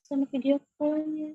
sama video call-nya.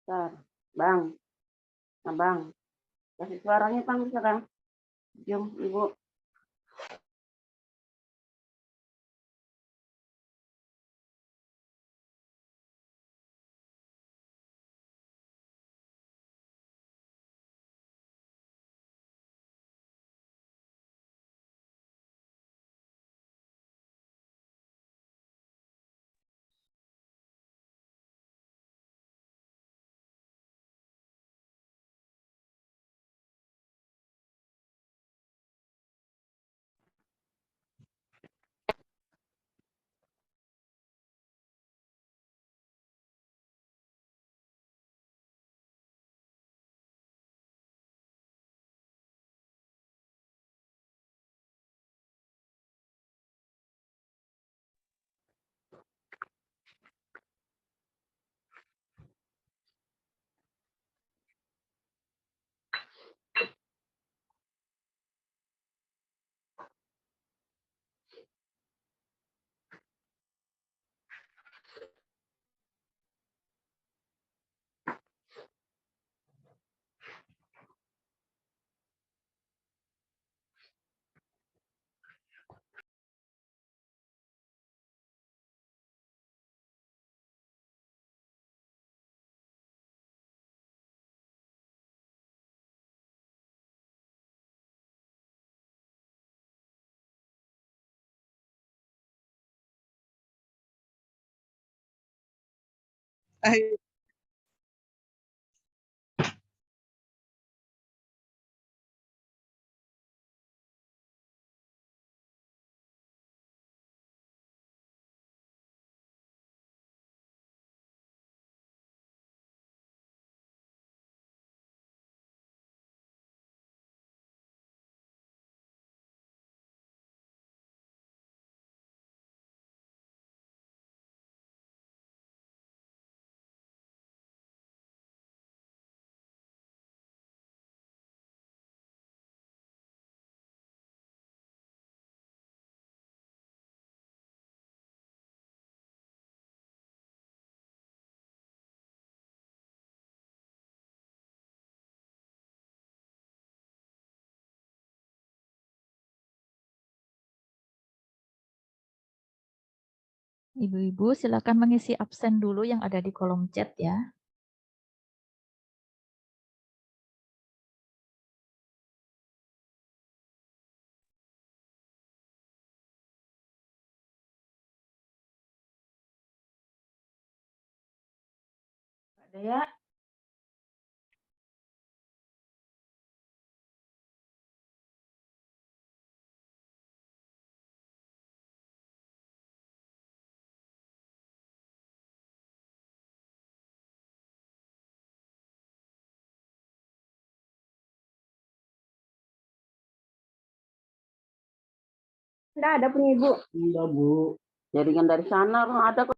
Bentar. Bang, Bang, kasih suaranya Bang sekarang. Jom, Ibu. Ayo. Ibu-ibu silakan mengisi absen dulu yang ada di kolom chat ya. Ada ya? Enggak ada punya Ibu. Enggak, Bu. Jaringan dari sana ada kok.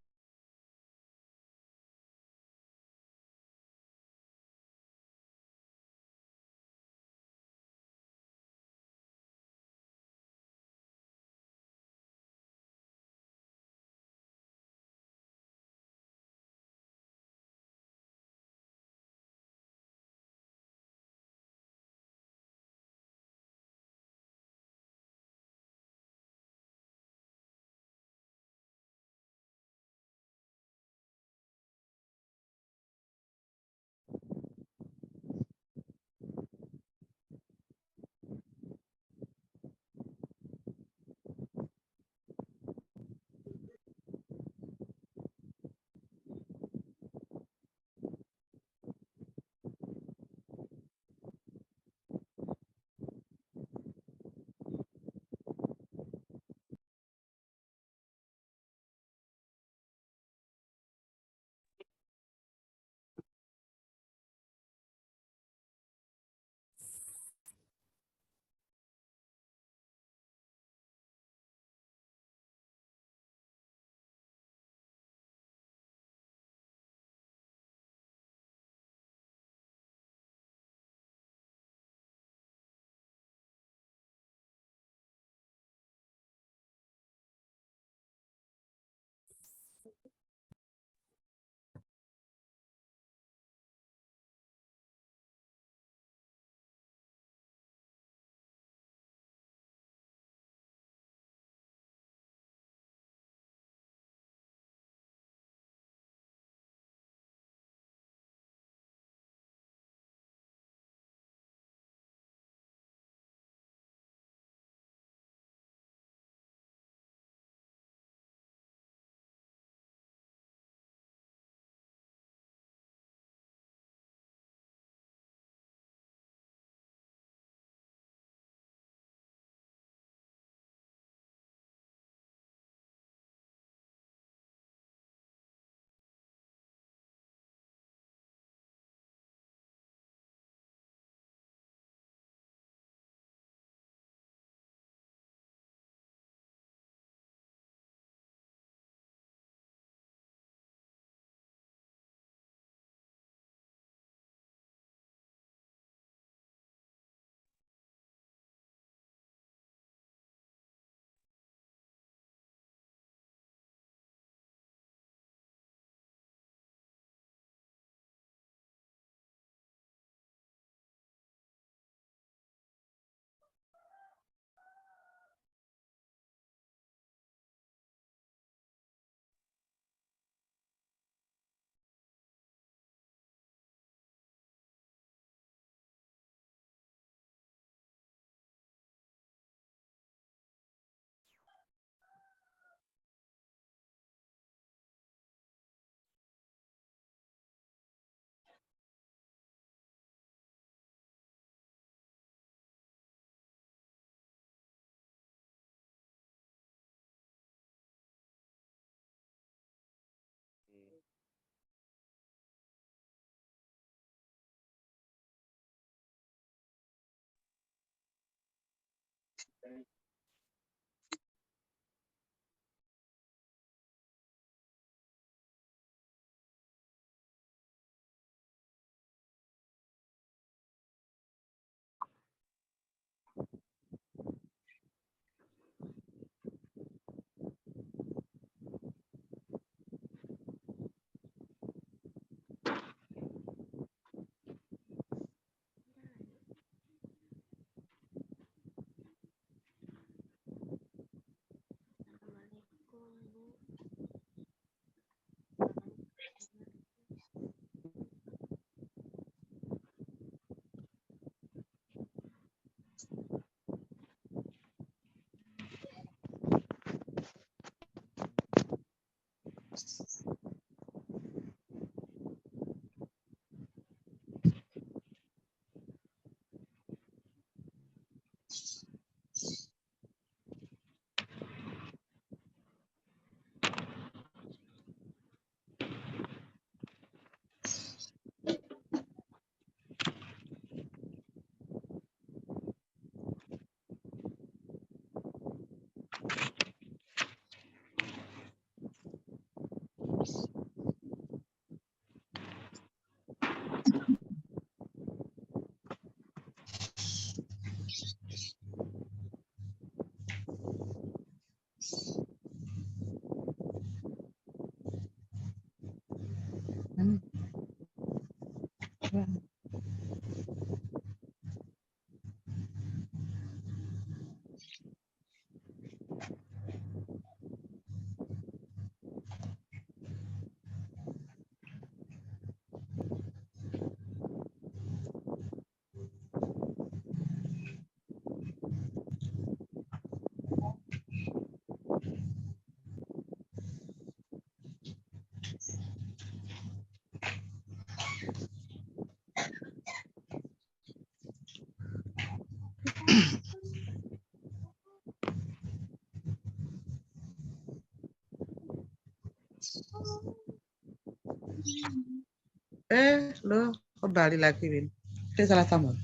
Lo kembali lagi, Win. Dia salah sambung.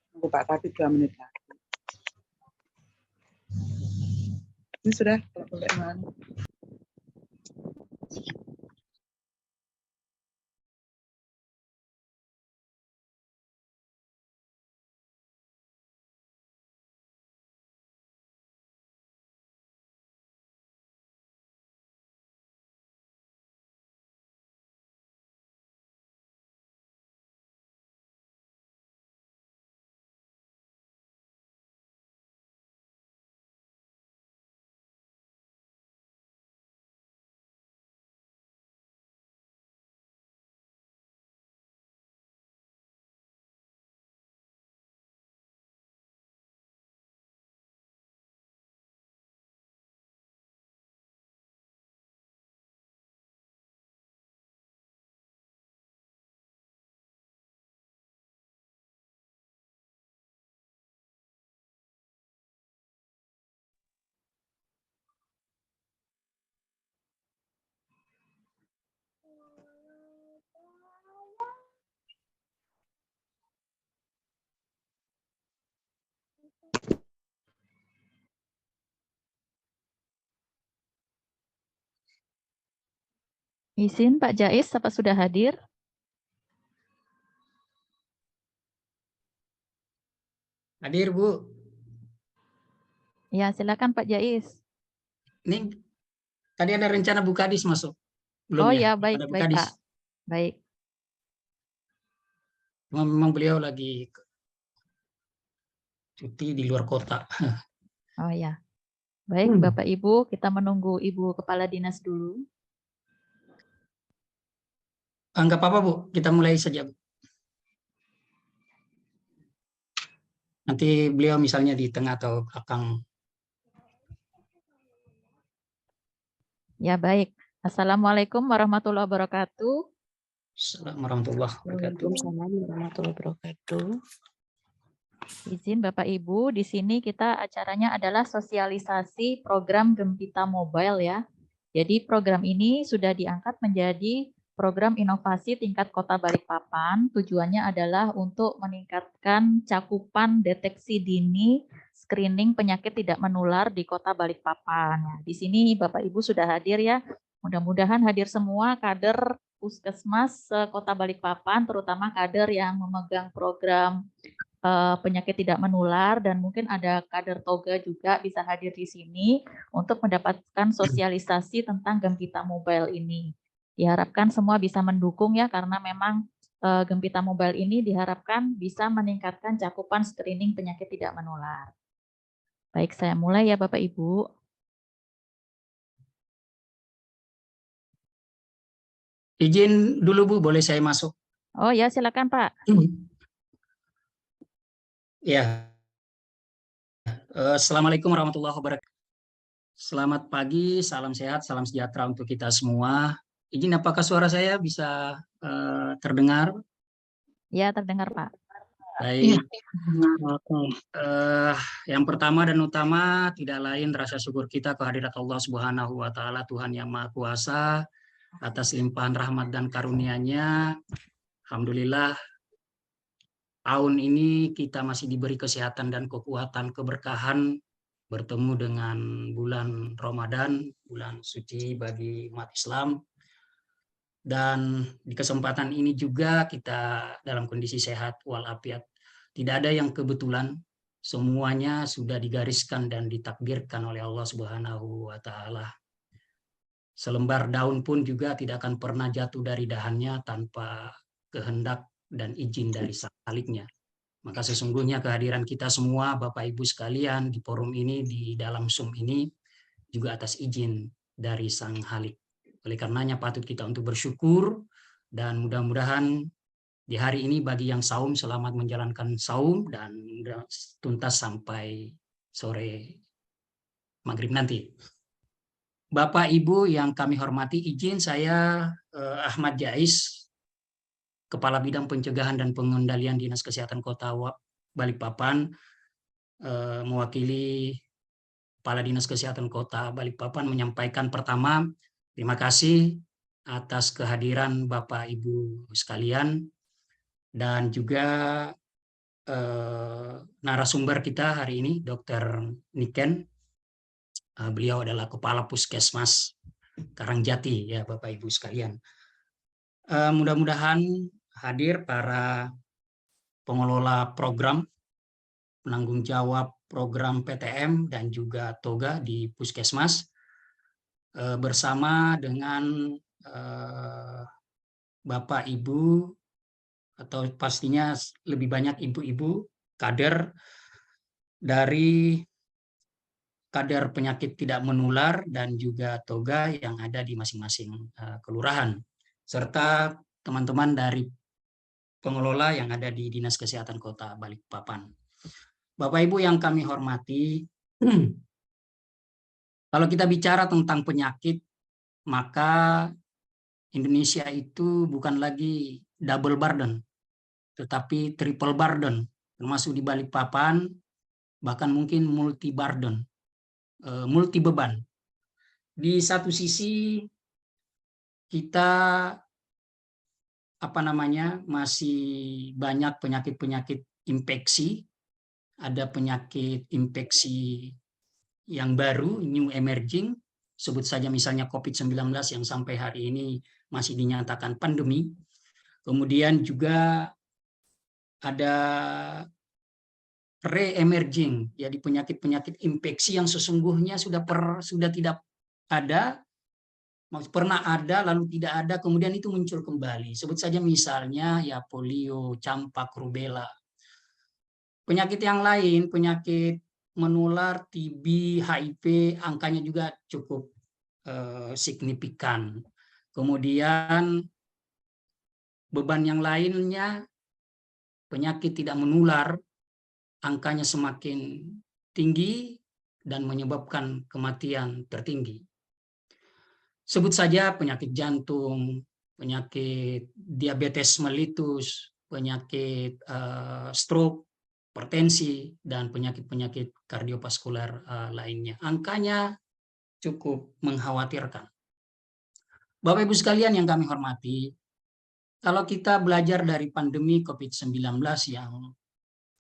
Tunggu Pak Tati 2 menit lagi. Ini sudah bagaimana? Izin Pak Jais, apa sudah hadir? Hadir, Bu. Ya, silakan Pak Jais. Ini tadi ada rencana Bu Kadis masuk. Belum Oh ya? ya, baik, Ada Bu baik Kadis. Pak. Baik. Memang beliau lagi cuti di luar kota. Oh ya. Baik, Bapak Ibu, kita menunggu Ibu Kepala Dinas dulu. Enggak apa-apa, Bu. Kita mulai saja, Bu. Nanti beliau misalnya di tengah atau belakang. Ya, baik. Assalamualaikum warahmatullahi wabarakatuh. Assalamualaikum warahmatullahi wabarakatuh. Waalaikumsalam warahmatullahi wabarakatuh. Izin Bapak Ibu, di sini kita acaranya adalah sosialisasi program Gempita Mobile ya. Jadi program ini sudah diangkat menjadi program inovasi tingkat Kota Balikpapan. Tujuannya adalah untuk meningkatkan cakupan deteksi dini screening penyakit tidak menular di Kota Balikpapan. Nah, di sini Bapak Ibu sudah hadir ya. Mudah-mudahan hadir semua kader Puskesmas Kota Balikpapan, terutama kader yang memegang program penyakit tidak menular, dan mungkin ada kader toga juga bisa hadir di sini untuk mendapatkan sosialisasi tentang Gempita Mobile ini. Diharapkan semua bisa mendukung ya, karena memang Gempita Mobile ini diharapkan bisa meningkatkan cakupan screening penyakit tidak menular. Baik, saya mulai ya Bapak Ibu. Izin dulu Bu, boleh saya masuk? Oh ya, silakan Pak. Ya. Assalamualaikum warahmatullahi wabarakatuh. Selamat pagi, salam sehat, salam sejahtera untuk kita semua. Izin, apakah suara saya bisa terdengar? Ya, terdengar Pak. Baik. Yang pertama dan utama, tidak lain rasa syukur kita kehadirat Allah Subhanahu wa Ta'ala, Tuhan yang Maha Kuasa, atas limpahan rahmat dan karunia-Nya. Alhamdulillah, tahun ini kita masih diberi kesehatan dan kekuatan, keberkahan, bertemu dengan bulan Ramadan, bulan suci bagi umat Islam. Dan di kesempatan ini juga kita dalam kondisi sehat walafiat. Tidak ada yang kebetulan, semuanya sudah digariskan dan ditakdirkan oleh Allah Subhanahu wa Ta'ala. Selembar daun pun juga tidak akan pernah jatuh dari dahannya tanpa kehendak dan izin dari Sang Khaliknya. Maka sesungguhnya kehadiran kita semua, Bapak Ibu sekalian, di forum ini, di dalam Zoom ini, juga atas izin dari Sang Khalik. Oleh karenanya patut kita untuk bersyukur, dan mudah-mudahan di hari ini bagi yang saum, selamat menjalankan saum, dan tuntas sampai sore maghrib nanti. Bapak Ibu yang kami hormati, izin saya Ahmad Jais, Kepala Bidang Pencegahan dan Pengendalian Dinas Kesehatan Kota Balikpapan, mewakili Kepala Dinas Kesehatan Kota Balikpapan menyampaikan pertama, terima kasih atas kehadiran Bapak Ibu sekalian, dan juga narasumber kita hari ini, Dr. Niken. Beliau adalah Kepala Puskesmas Karangjati ya Bapak Ibu sekalian. Mudah-mudahan hadir para pengelola program, penanggung jawab program PTM dan juga toga di Puskesmas, bersama dengan Bapak Ibu, atau pastinya lebih banyak ibu-ibu kader dari kader penyakit tidak menular dan juga toga yang ada di masing-masing kelurahan, serta teman-teman dari pengelola yang ada di Dinas Kesehatan Kota Balikpapan. Bapak Ibu yang kami hormati, kalau kita bicara tentang penyakit, maka Indonesia itu bukan lagi double burden, tetapi triple burden, termasuk di Balikpapan, bahkan mungkin multi burden, multi beban. Di satu sisi kita masih banyak penyakit-penyakit infeksi, ada penyakit infeksi yang baru, new emerging, sebut saja misalnya COVID-19 yang sampai hari ini masih dinyatakan pandemi. Kemudian juga ada re-emerging, jadi penyakit-penyakit infeksi yang sesungguhnya sudah tidak ada, pernah ada lalu tidak ada, kemudian itu muncul kembali. Sebut saja misalnya ya polio, campak, rubella. Penyakit yang lain, penyakit menular, TB, HIV, angkanya juga cukup signifikan. Kemudian beban yang lainnya, penyakit tidak menular, angkanya semakin tinggi dan menyebabkan kematian tertinggi. Sebut saja penyakit jantung, penyakit diabetes mellitus, penyakit stroke, hipertensi, dan penyakit-penyakit kardiovaskuler lainnya. Angkanya cukup mengkhawatirkan. Bapak Ibu sekalian yang kami hormati, kalau kita belajar dari pandemi COVID-19 yang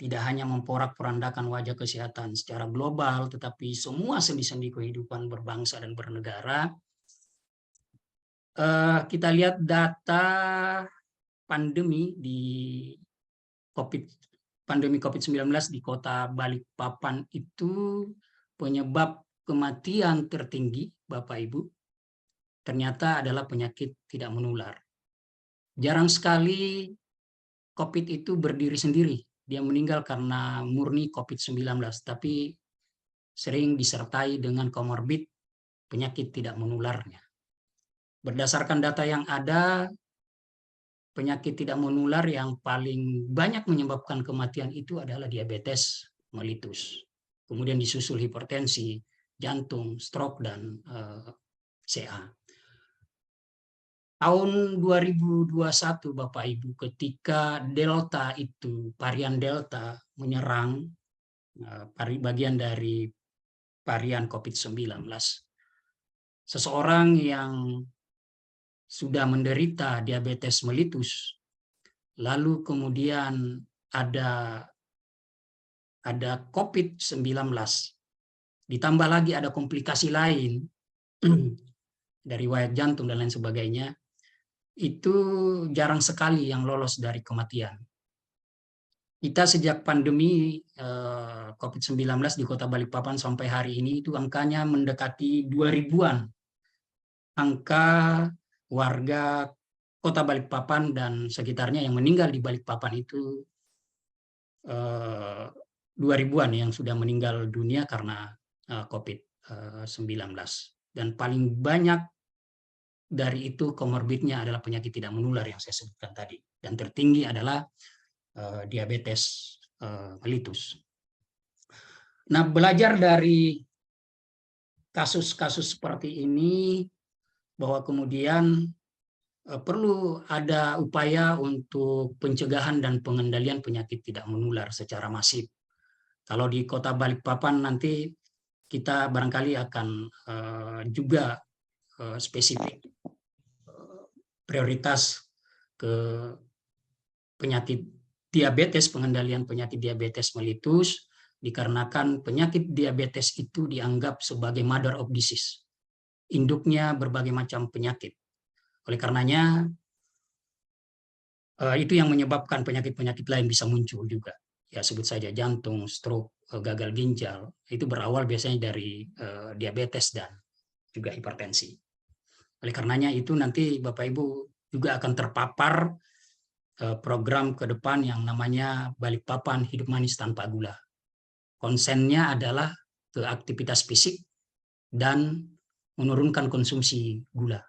tidak hanya memporak-porandakan wajah kesehatan secara global, tetapi semua sendi-sendi kehidupan berbangsa dan bernegara, kita lihat data pandemi COVID-19 di kota Balikpapan itu penyebab kematian tertinggi, Bapak Ibu, ternyata adalah penyakit tidak menular. Jarang sekali COVID itu berdiri sendiri. Dia meninggal karena murni COVID-19, tapi sering disertai dengan komorbid penyakit tidak menularnya. Berdasarkan data yang ada, penyakit tidak menular yang paling banyak menyebabkan kematian itu adalah diabetes mellitus. Kemudian disusul hipertensi, jantung, stroke, dan CA. Tahun 2021 Bapak Ibu, ketika Delta itu, varian Delta menyerang bagian dari varian COVID-19, seseorang yang sudah menderita diabetes mellitus, lalu kemudian ada COVID-19, ditambah lagi ada komplikasi lain dari riwayat jantung dan lain sebagainya, itu jarang sekali yang lolos dari kematian. Kita sejak pandemi COVID-19 di Kota Balikpapan sampai hari ini itu angkanya mendekati 2000-an. Angka warga Kota Balikpapan dan sekitarnya yang meninggal di Balikpapan itu 2000-an yang sudah meninggal dunia karena COVID-19. Dan paling banyak dari itu komorbidnya adalah penyakit tidak menular yang saya sebutkan tadi. Dan tertinggi adalah diabetes mellitus. Nah, belajar dari kasus-kasus seperti ini, bahwa kemudian perlu ada upaya untuk pencegahan dan pengendalian penyakit tidak menular secara masif. Kalau di Kota Balikpapan nanti kita barangkali akan juga spesifik prioritas ke penyakit diabetes, pengendalian penyakit diabetes mellitus, dikarenakan penyakit diabetes itu dianggap sebagai mother of disease, induknya berbagai macam penyakit. Oleh karenanya, itu yang menyebabkan penyakit-penyakit lain bisa muncul juga. Ya, sebut saja jantung, stroke, gagal ginjal, itu berawal biasanya dari diabetes dan juga hipertensi. Oleh karenanya itu nanti Bapak Ibu juga akan terpapar program ke depan yang namanya Balikpapan Hidup Manis Tanpa Gula. Konsennya adalah ke aktivitas fisik dan menurunkan konsumsi gula,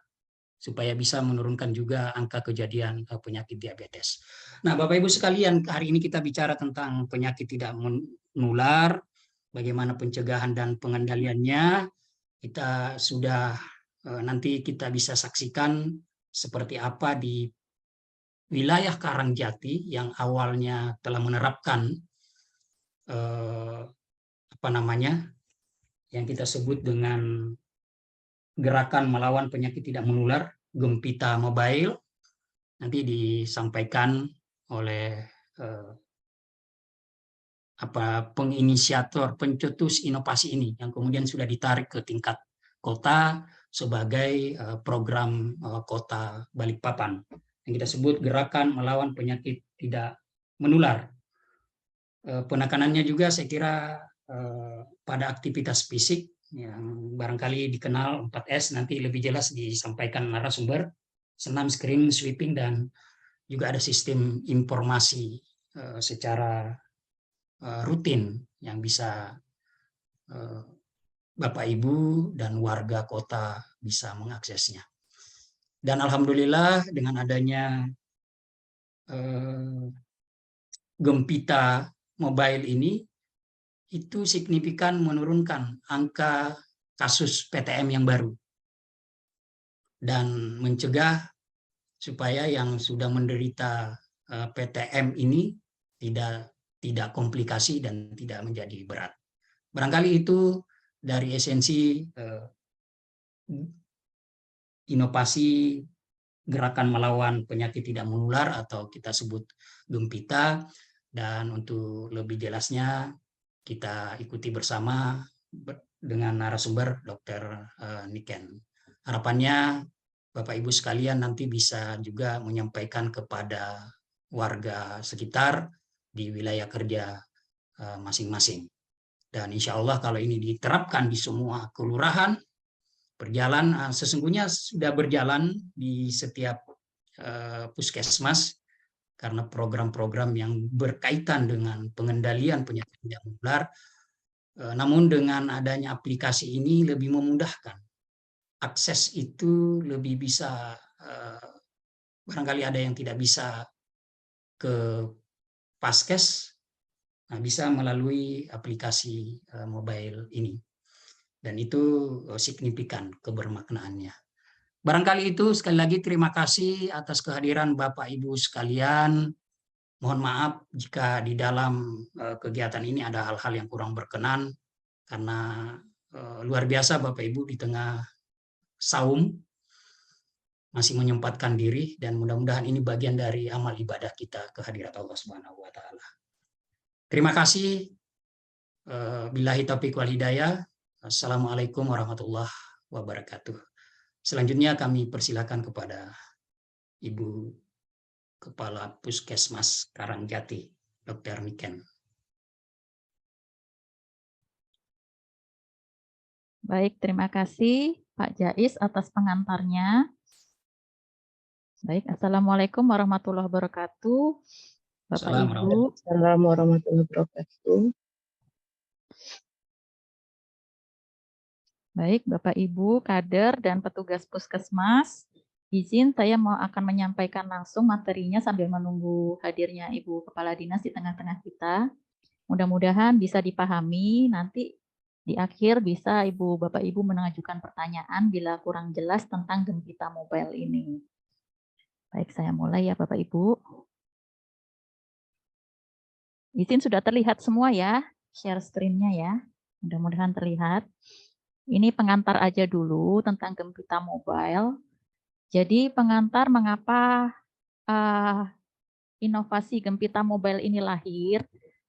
supaya bisa menurunkan juga angka kejadian penyakit diabetes. Nah, Bapak Ibu sekalian, hari ini kita bicara tentang penyakit tidak menular, bagaimana pencegahan dan pengendaliannya. Kita sudah nanti kita bisa saksikan seperti apa di wilayah Karangjati yang awalnya telah menerapkan yang kita sebut dengan gerakan melawan penyakit tidak menular, Gempita Mobile, nanti disampaikan oleh penginisiator, pencetus inovasi ini, yang kemudian sudah ditarik ke tingkat kota sebagai program Kota Balikpapan, yang kita sebut gerakan melawan penyakit tidak menular. Penekanannya juga saya kira pada aktivitas fisik, yang barangkali dikenal 4S, nanti lebih jelas disampaikan narasumber, senam, screening, sweeping, dan juga ada sistem informasi secara rutin yang bisa Bapak Ibu dan warga kota bisa mengaksesnya. Dan alhamdulillah dengan adanya Gempita Mobile ini, itu signifikan menurunkan angka kasus PTM yang baru dan mencegah supaya yang sudah menderita PTM ini tidak komplikasi dan tidak menjadi berat. Barangkali itu dari esensi inovasi gerakan melawan penyakit tidak menular atau kita sebut Gempita. Dan untuk lebih jelasnya kita ikuti bersama dengan narasumber Dr. Niken. Harapannya Bapak Ibu sekalian nanti bisa juga menyampaikan kepada warga sekitar di wilayah kerja masing-masing. Dan insya Allah kalau ini diterapkan di semua kelurahan, sesungguhnya sudah berjalan di setiap puskesmas, karena program-program yang berkaitan dengan pengendalian penyakit tidak menular. Namun dengan adanya aplikasi ini lebih memudahkan. Akses itu lebih bisa, barangkali ada yang tidak bisa ke Paskes, nah bisa melalui aplikasi mobile ini. Dan itu signifikan kebermaknaannya. Barangkali itu, sekali lagi terima kasih atas kehadiran Bapak Ibu sekalian. Mohon maaf jika di dalam kegiatan ini ada hal-hal yang kurang berkenan, karena luar biasa Bapak Ibu di tengah saum masih menyempatkan diri, dan mudah-mudahan ini bagian dari amal ibadah kita kehadirat Allah Subhanahu wa taala. Terima kasih. Billahi taufiq wal hidayah. Assalamualaikum warahmatullahi wabarakatuh. Selanjutnya kami persilakan kepada Ibu Kepala Puskesmas Karangjati, Dr. Niken. Baik, terima kasih Pak Jais atas pengantarnya. Baik, Assalamualaikum warahmatullahi wabarakatuh. Bapak Ibu. Assalamualaikum warahmatullahi wabarakatuh. Baik, Bapak Ibu, kader dan petugas puskesmas, izin saya akan menyampaikan langsung materinya sambil menunggu hadirnya Ibu Kepala Dinas di tengah-tengah kita. Mudah-mudahan bisa dipahami, nanti di akhir bisa Bapak Ibu mengajukan pertanyaan bila kurang jelas tentang Gempita Mobile ini. Baik, saya mulai ya Bapak Ibu. Izin sudah terlihat semua ya, share screen-nya ya, mudah-mudahan terlihat. Ini pengantar aja dulu tentang Gempita Mobile. Jadi pengantar mengapa inovasi Gempita Mobile ini lahir.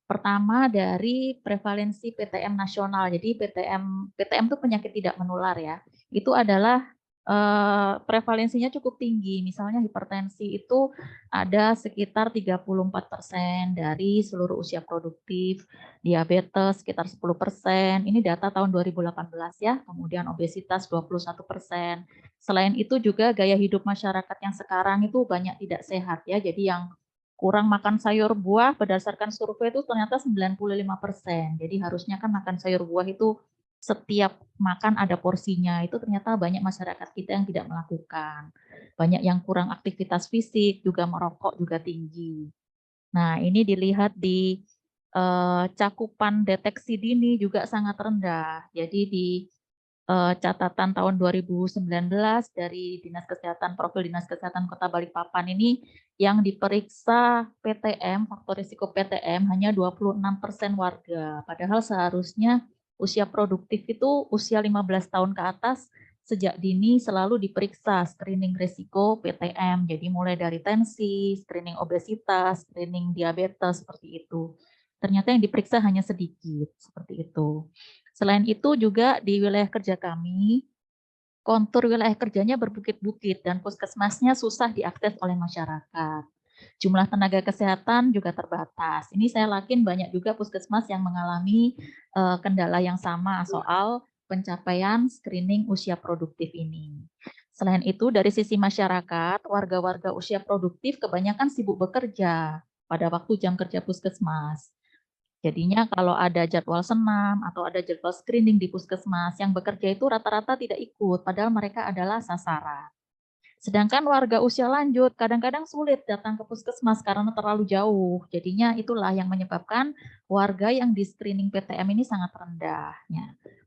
Pertama dari prevalensi PTM nasional. Jadi PTM itu penyakit tidak menular ya. Itu adalah prevalensinya cukup tinggi. Misalnya hipertensi itu ada sekitar 34% dari seluruh usia produktif, diabetes sekitar 10%. Ini data tahun 2018 ya. Kemudian obesitas 21%. Selain itu juga gaya hidup masyarakat yang sekarang itu banyak tidak sehat ya. Jadi yang kurang makan sayur buah berdasarkan survei itu ternyata 95%. Jadi harusnya kan makan sayur buah itu setiap makan ada porsinya, itu ternyata banyak masyarakat kita yang tidak melakukan. Banyak yang kurang aktivitas fisik, juga merokok juga tinggi. Nah, ini dilihat di cakupan deteksi dini juga sangat rendah. Jadi di catatan tahun 2019 dari Dinas Kesehatan, Profil Dinas Kesehatan Kota Balikpapan ini yang diperiksa PTM, faktor risiko PTM hanya 26% warga. Padahal seharusnya usia produktif itu usia 15 tahun ke atas sejak dini selalu diperiksa screening risiko PTM. Jadi mulai dari tensi, screening obesitas, screening diabetes seperti itu. Ternyata yang diperiksa hanya sedikit seperti itu. Selain itu juga di wilayah kerja kami, kontur wilayah kerjanya berbukit-bukit dan puskesmasnya susah diakses oleh masyarakat. Jumlah tenaga kesehatan juga terbatas. Ini saya yakin banyak juga puskesmas yang mengalami kendala yang sama soal pencapaian screening usia produktif ini. Selain itu, dari sisi masyarakat, warga-warga usia produktif kebanyakan sibuk bekerja pada waktu jam kerja puskesmas. Jadinya kalau ada jadwal senam atau ada jadwal screening di puskesmas, yang bekerja itu rata-rata tidak ikut, padahal mereka adalah sasaran. Sedangkan warga usia lanjut kadang-kadang sulit datang ke puskesmas karena terlalu jauh. Jadinya itulah yang menyebabkan warga yang di screening PTM ini sangat rendah.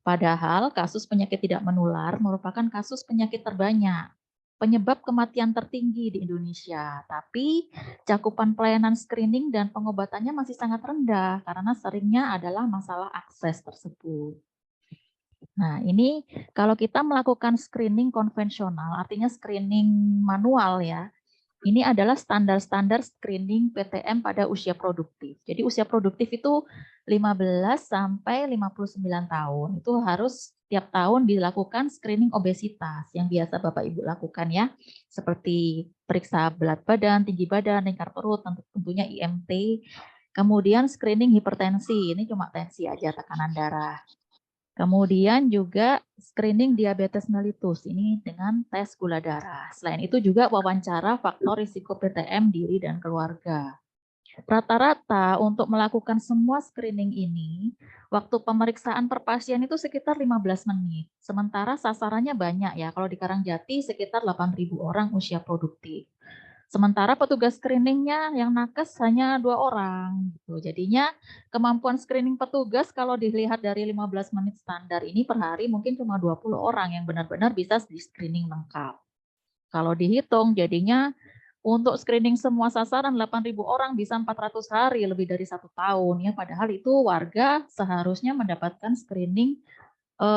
Padahal kasus penyakit tidak menular merupakan kasus penyakit terbanyak, penyebab kematian tertinggi di Indonesia. Tapi cakupan pelayanan screening dan pengobatannya masih sangat rendah karena seringnya adalah masalah akses tersebut. Nah, ini kalau kita melakukan screening konvensional, artinya screening manual ya, ini adalah standar-standar screening PTM pada usia produktif. Jadi usia produktif itu 15 sampai 59 tahun. Itu harus tiap tahun dilakukan screening obesitas yang biasa Bapak Ibu lakukan ya. Seperti periksa berat badan, tinggi badan, lingkar perut, tentunya IMT. Kemudian screening hipertensi, ini cuma tensi aja, tekanan darah. Kemudian juga screening diabetes mellitus, ini dengan tes gula darah. Selain itu juga wawancara faktor risiko PTM diri dan keluarga. Rata-rata untuk melakukan semua screening ini, waktu pemeriksaan per pasien itu sekitar 15 menit. Sementara sasarannya banyak ya, kalau di Karangjati sekitar 8.000 orang usia produktif. Sementara petugas screeningnya yang nakes hanya 2 orang. Gitu. Jadinya kemampuan screening petugas kalau dilihat dari 15 menit standar ini per hari mungkin cuma 20 orang yang benar-benar bisa di screening lengkap. Kalau dihitung jadinya untuk screening semua sasaran 8.000 orang bisa 400 hari, lebih dari 1 tahun ya. Padahal itu warga seharusnya mendapatkan screening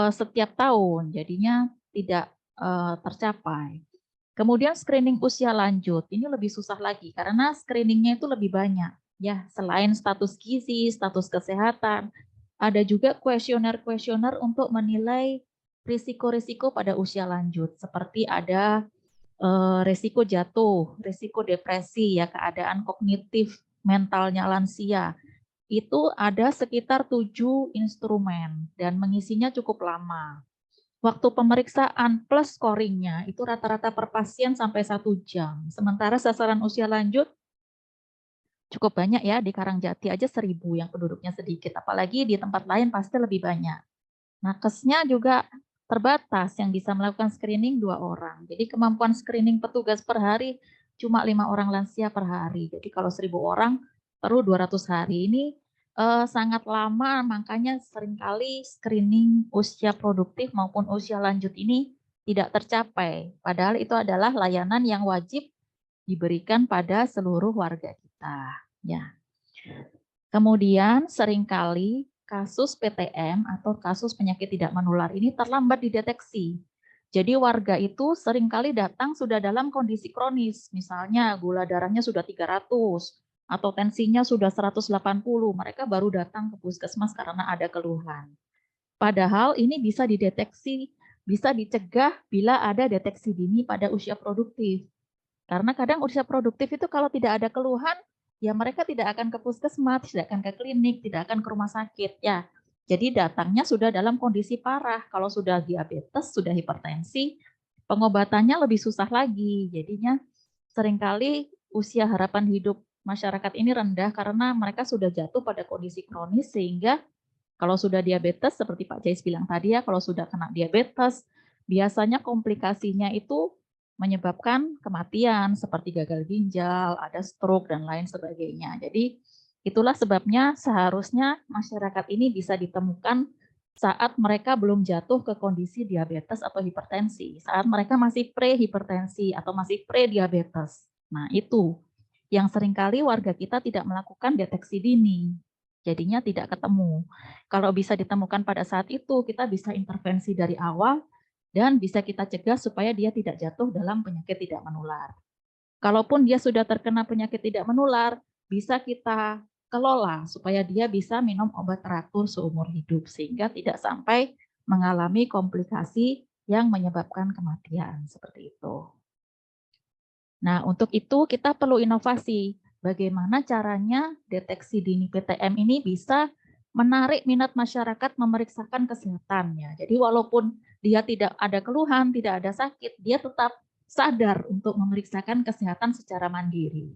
setiap tahun, jadinya tidak tercapai. Kemudian screening usia lanjut, ini lebih susah lagi karena screeningnya itu lebih banyak. Ya, selain status gizi, status kesehatan, ada juga kuesioner-kuesioner untuk menilai risiko-risiko pada usia lanjut, seperti ada risiko jatuh, risiko depresi, ya keadaan kognitif mentalnya lansia. Itu ada sekitar 7 instrumen dan mengisinya cukup lama. Waktu pemeriksaan plus scoringnya itu rata-rata per pasien sampai 1 jam. Sementara sasaran usia lanjut cukup banyak ya, di Karangjati aja 1.000 yang penduduknya sedikit. Apalagi di tempat lain pasti lebih banyak. Nakesnya juga terbatas, yang bisa melakukan screening 2 orang. Jadi kemampuan screening petugas per hari cuma 5 orang lansia per hari. Jadi kalau 1.000 orang perlu 200 hari. Ini sangat lama, makanya seringkali screening usia produktif maupun usia lanjut ini tidak tercapai. Padahal itu adalah layanan yang wajib diberikan pada seluruh warga kita. Ya. Kemudian seringkali kasus PTM atau kasus penyakit tidak menular ini terlambat dideteksi. Jadi warga itu seringkali datang sudah dalam kondisi kronis, misalnya gula darahnya sudah 300 atau tensinya sudah 180, mereka baru datang ke puskesmas karena ada keluhan. Padahal ini bisa dideteksi, bisa dicegah bila ada deteksi dini pada usia produktif. Karena kadang usia produktif itu kalau tidak ada keluhan, ya mereka tidak akan ke puskesmas, tidak akan ke klinik, tidak akan ke rumah sakit ya. Jadi datangnya sudah dalam kondisi parah. Kalau sudah diabetes, sudah hipertensi, pengobatannya lebih susah lagi. Jadinya seringkali usia harapan hidup masyarakat ini rendah karena mereka sudah jatuh pada kondisi kronis, sehingga kalau sudah diabetes seperti Pak Jais bilang tadi ya, kalau sudah kena diabetes, biasanya komplikasinya itu menyebabkan kematian seperti gagal ginjal, ada stroke dan lain sebagainya. Jadi itulah sebabnya seharusnya masyarakat ini bisa ditemukan saat mereka belum jatuh ke kondisi diabetes atau hipertensi, saat mereka masih pre-hipertensi atau masih pre-diabetes. Nah, itu yang seringkali warga kita tidak melakukan deteksi dini. Jadinya tidak ketemu. Kalau bisa ditemukan pada saat itu, kita bisa intervensi dari awal dan bisa kita cegah supaya dia tidak jatuh dalam penyakit tidak menular. Kalaupun dia sudah terkena penyakit tidak menular, bisa kita kelola supaya dia bisa minum obat teratur seumur hidup sehingga tidak sampai mengalami komplikasi yang menyebabkan kematian seperti itu. Nah, untuk itu kita perlu inovasi. Bagaimana caranya deteksi dini PTM ini bisa menarik minat masyarakat memeriksakan kesehatannya. Jadi walaupun dia tidak ada keluhan, tidak ada sakit, dia tetap sadar untuk memeriksakan kesehatan secara mandiri.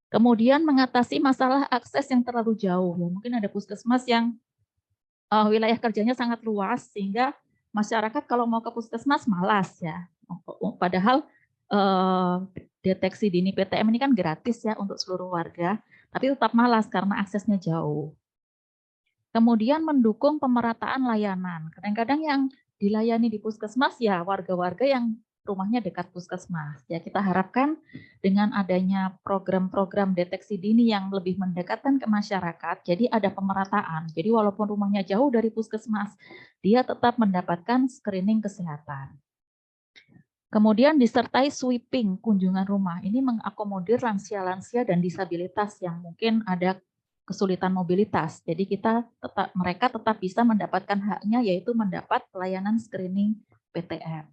Kemudian mengatasi masalah akses yang terlalu jauh. Ya, mungkin ada puskesmas yang wilayah kerjanya sangat luas sehingga masyarakat kalau mau ke puskesmas malas ya. Padahal deteksi dini PTM ini kan gratis ya untuk seluruh warga, tapi tetap malas karena aksesnya jauh. Kemudian mendukung pemerataan layanan. Kadang-kadang yang dilayani di puskesmas ya warga-warga yang rumahnya dekat puskesmas. Ya, kita harapkan dengan adanya program-program deteksi dini yang lebih mendekatkan ke masyarakat, jadi ada pemerataan. Jadi walaupun rumahnya jauh dari puskesmas, dia tetap mendapatkan screening kesehatan. Kemudian disertai sweeping kunjungan rumah. Ini mengakomodir lansia-lansia dan disabilitas yang mungkin ada kesulitan mobilitas. Jadi mereka tetap bisa mendapatkan haknya, yaitu mendapat pelayanan screening PTM.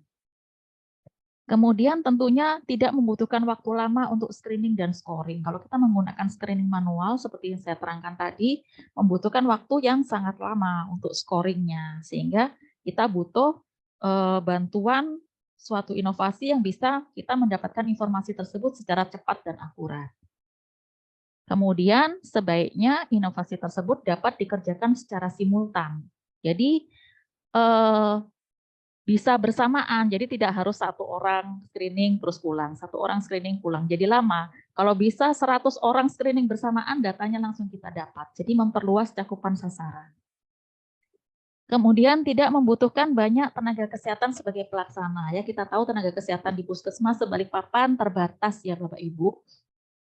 Kemudian tentunya tidak membutuhkan waktu lama untuk screening dan scoring. Kalau kita menggunakan screening manual seperti yang saya terangkan tadi, membutuhkan waktu yang sangat lama untuk scoringnya, sehingga kita butuh bantuan suatu inovasi yang bisa kita mendapatkan informasi tersebut secara cepat dan akurat. Kemudian sebaiknya inovasi tersebut dapat dikerjakan secara simultan. Jadi bisa bersamaan, jadi tidak harus satu orang screening terus pulang, satu orang screening pulang, jadi lama. Kalau bisa 100 orang screening bersamaan, datanya langsung kita dapat. Jadi memperluas cakupan sasaran. Kemudian tidak membutuhkan banyak tenaga kesehatan sebagai pelaksana. Ya, kita tahu tenaga kesehatan di puskesmas Balikpapan terbatas ya Bapak Ibu.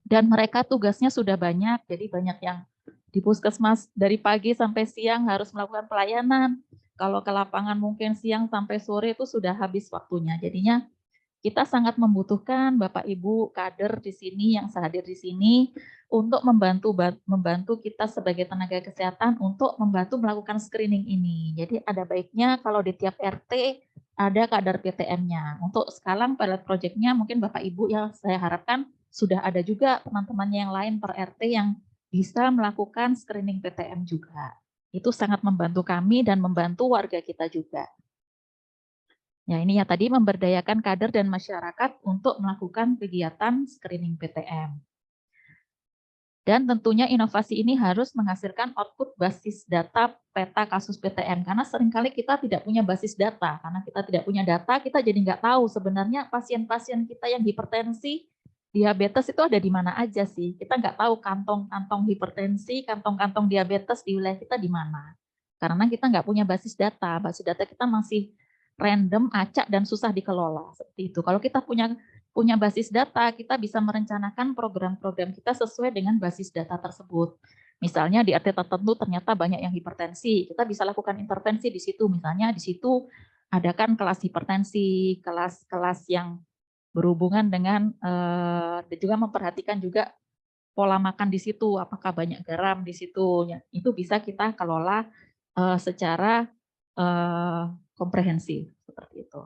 Dan mereka tugasnya sudah banyak, jadi banyak yang di puskesmas dari pagi sampai siang harus melakukan pelayanan. Kalau ke lapangan mungkin siang sampai sore itu sudah habis waktunya. Jadinya kita sangat membutuhkan Bapak Ibu kader di sini yang hadir di sini untuk membantu kita sebagai tenaga kesehatan untuk membantu melakukan screening ini. Jadi ada baiknya kalau di tiap RT ada kader PTM-nya. Untuk sekarang pilot project-nya mungkin Bapak Ibu ya saya harapkan sudah ada juga teman-temannya yang lain per RT yang bisa melakukan screening PTM juga. Itu sangat membantu kami dan membantu warga kita juga. Ya, ini ya tadi memberdayakan kader dan masyarakat untuk melakukan kegiatan screening PTM. Dan tentunya inovasi ini harus menghasilkan output basis data peta kasus PTM. Karena seringkali kita tidak punya basis data. Karena kita tidak punya data, kita jadi nggak tahu sebenarnya pasien-pasien kita yang hipertensi, diabetes itu ada di mana aja sih. Kita nggak tahu kantong-kantong hipertensi, kantong-kantong diabetes di wilayah kita di mana. Karena kita nggak punya basis data. Basis data kita masih random, acak, dan susah dikelola. Seperti itu. Kalau kita punya basis data, kita bisa merencanakan program-program kita sesuai dengan basis data tersebut. Misalnya di RT tertentu ternyata banyak yang hipertensi, kita bisa lakukan intervensi di situ. Misalnya di situ adakan kelas hipertensi, kelas-kelas yang berhubungan dengan juga memperhatikan juga pola makan di situ, apakah banyak garam di situ. Ya, itu bisa kita kelola secara komprehensif seperti itu.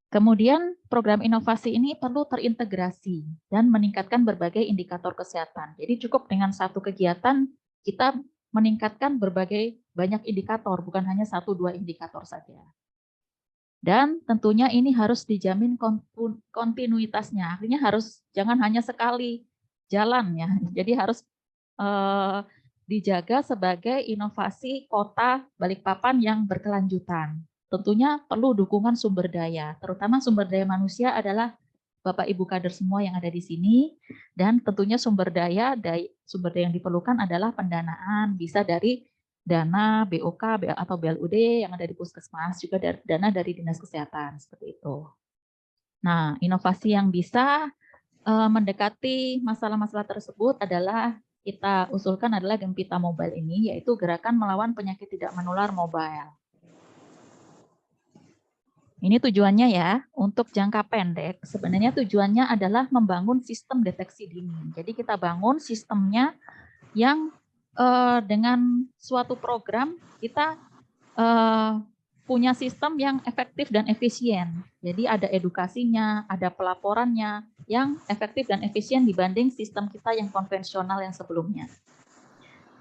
Kemudian program inovasi ini perlu terintegrasi dan meningkatkan berbagai indikator kesehatan. Jadi cukup dengan satu kegiatan kita meningkatkan berbagai banyak indikator, bukan hanya 1-2 indikator saja. Dan tentunya ini harus dijamin kontinuitasnya, artinya jangan hanya sekali jalan ya. Jadi harus dijaga sebagai inovasi kota Balikpapan yang berkelanjutan. Tentunya perlu dukungan sumber daya, terutama sumber daya manusia adalah Bapak Ibu kader semua yang ada di sini, dan tentunya sumber daya yang diperlukan adalah pendanaan, bisa dari dana BOK atau BLUD yang ada di puskesmas, juga dana dari Dinas Kesehatan, seperti itu. Nah, inovasi yang bisa mendekati masalah-masalah tersebut adalah kita usulkan adalah Gempita Mobile ini, yaitu gerakan melawan penyakit tidak menular mobile. Ini tujuannya ya, untuk jangka pendek, sebenarnya tujuannya adalah membangun sistem deteksi dini. Jadi kita bangun sistemnya yang dengan suatu program kita punya sistem yang efektif dan efisien. Jadi ada edukasinya, ada pelaporannya yang efektif dan efisien dibanding sistem kita yang konvensional yang sebelumnya.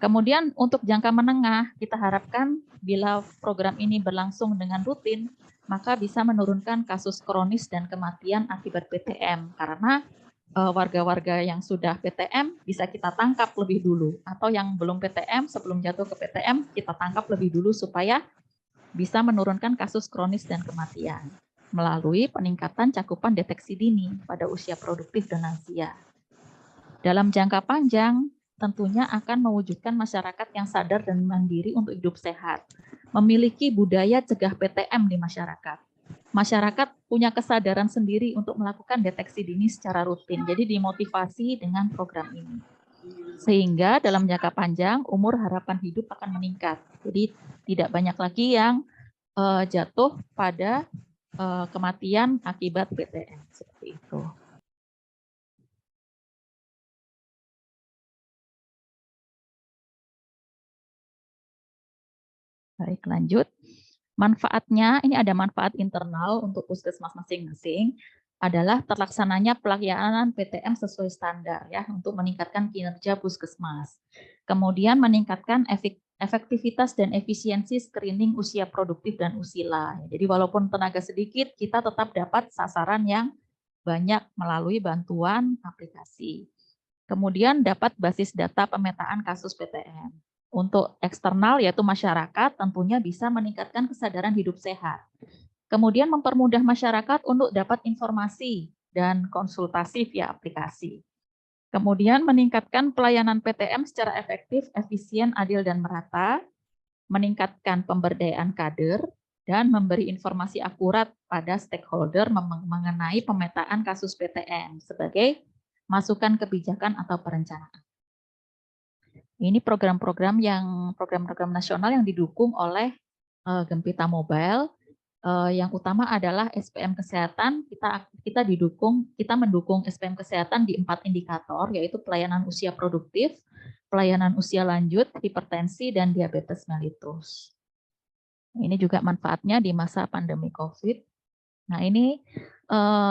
Kemudian untuk jangka menengah, kita harapkan bila program ini berlangsung dengan rutin, maka bisa menurunkan kasus kronis dan kematian akibat PTM. Karena warga-warga yang sudah PTM bisa kita tangkap lebih dulu. Atau yang belum PTM, sebelum jatuh ke PTM, kita tangkap lebih dulu supaya bisa menurunkan kasus kronis dan kematian melalui peningkatan cakupan deteksi dini pada usia produktif dan lansia. Dalam jangka panjang, tentunya akan mewujudkan masyarakat yang sadar dan mandiri untuk hidup sehat, memiliki budaya cegah PTM di masyarakat, masyarakat punya kesadaran sendiri untuk melakukan deteksi dini secara rutin. Jadi dimotivasi dengan program ini. Sehingga dalam jangka panjang umur harapan hidup akan meningkat. Jadi tidak banyak lagi yang jatuh pada kematian akibat PTM seperti itu. Baik, lanjut. Manfaatnya, ini ada manfaat internal untuk puskesmas masing-masing, adalah terlaksananya pelayanan PTM sesuai standar ya untuk meningkatkan kinerja puskesmas. Kemudian meningkatkan efektivitas dan efisiensi screening usia produktif dan usila. Jadi walaupun tenaga sedikit, kita tetap dapat sasaran yang banyak melalui bantuan aplikasi. Kemudian dapat basis data pemetaan kasus PTM. Untuk eksternal yaitu masyarakat tentunya bisa meningkatkan kesadaran hidup sehat. Kemudian mempermudah masyarakat untuk dapat informasi dan konsultasi via aplikasi. Kemudian meningkatkan pelayanan PTM secara efektif, efisien, adil, dan merata, meningkatkan pemberdayaan kader, dan memberi informasi akurat pada stakeholder mengenai pemetaan kasus PTM sebagai masukan kebijakan atau perencanaan. Ini program-program nasional yang didukung oleh Gempita Mobile. Yang utama adalah SPM Kesehatan. Kita mendukung SPM Kesehatan di 4 indikator, yaitu pelayanan usia produktif, pelayanan usia lanjut, hipertensi, dan diabetes mellitus. Ini juga manfaatnya di masa pandemi COVID. Nah, ini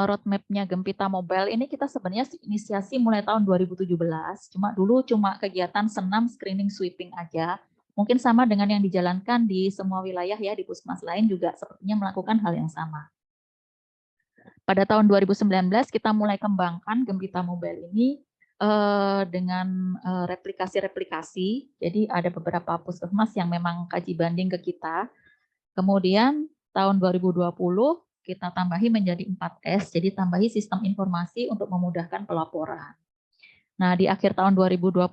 roadmap-nya Gempita Mobile ini kita sebenarnya inisiasi mulai tahun 2017. Dulu cuma kegiatan senam screening sweeping aja. Mungkin sama dengan yang dijalankan di semua wilayah ya, di puskesmas lain juga sepertinya melakukan hal yang sama. Pada tahun 2019 kita mulai kembangkan Gempita Mobile ini dengan replikasi-replikasi. Jadi ada beberapa puskesmas yang memang kaji banding ke kita. Kemudian tahun 2020 kita tambahi menjadi 4S, jadi tambahi sistem informasi untuk memudahkan pelaporan. Nah, di akhir tahun 2022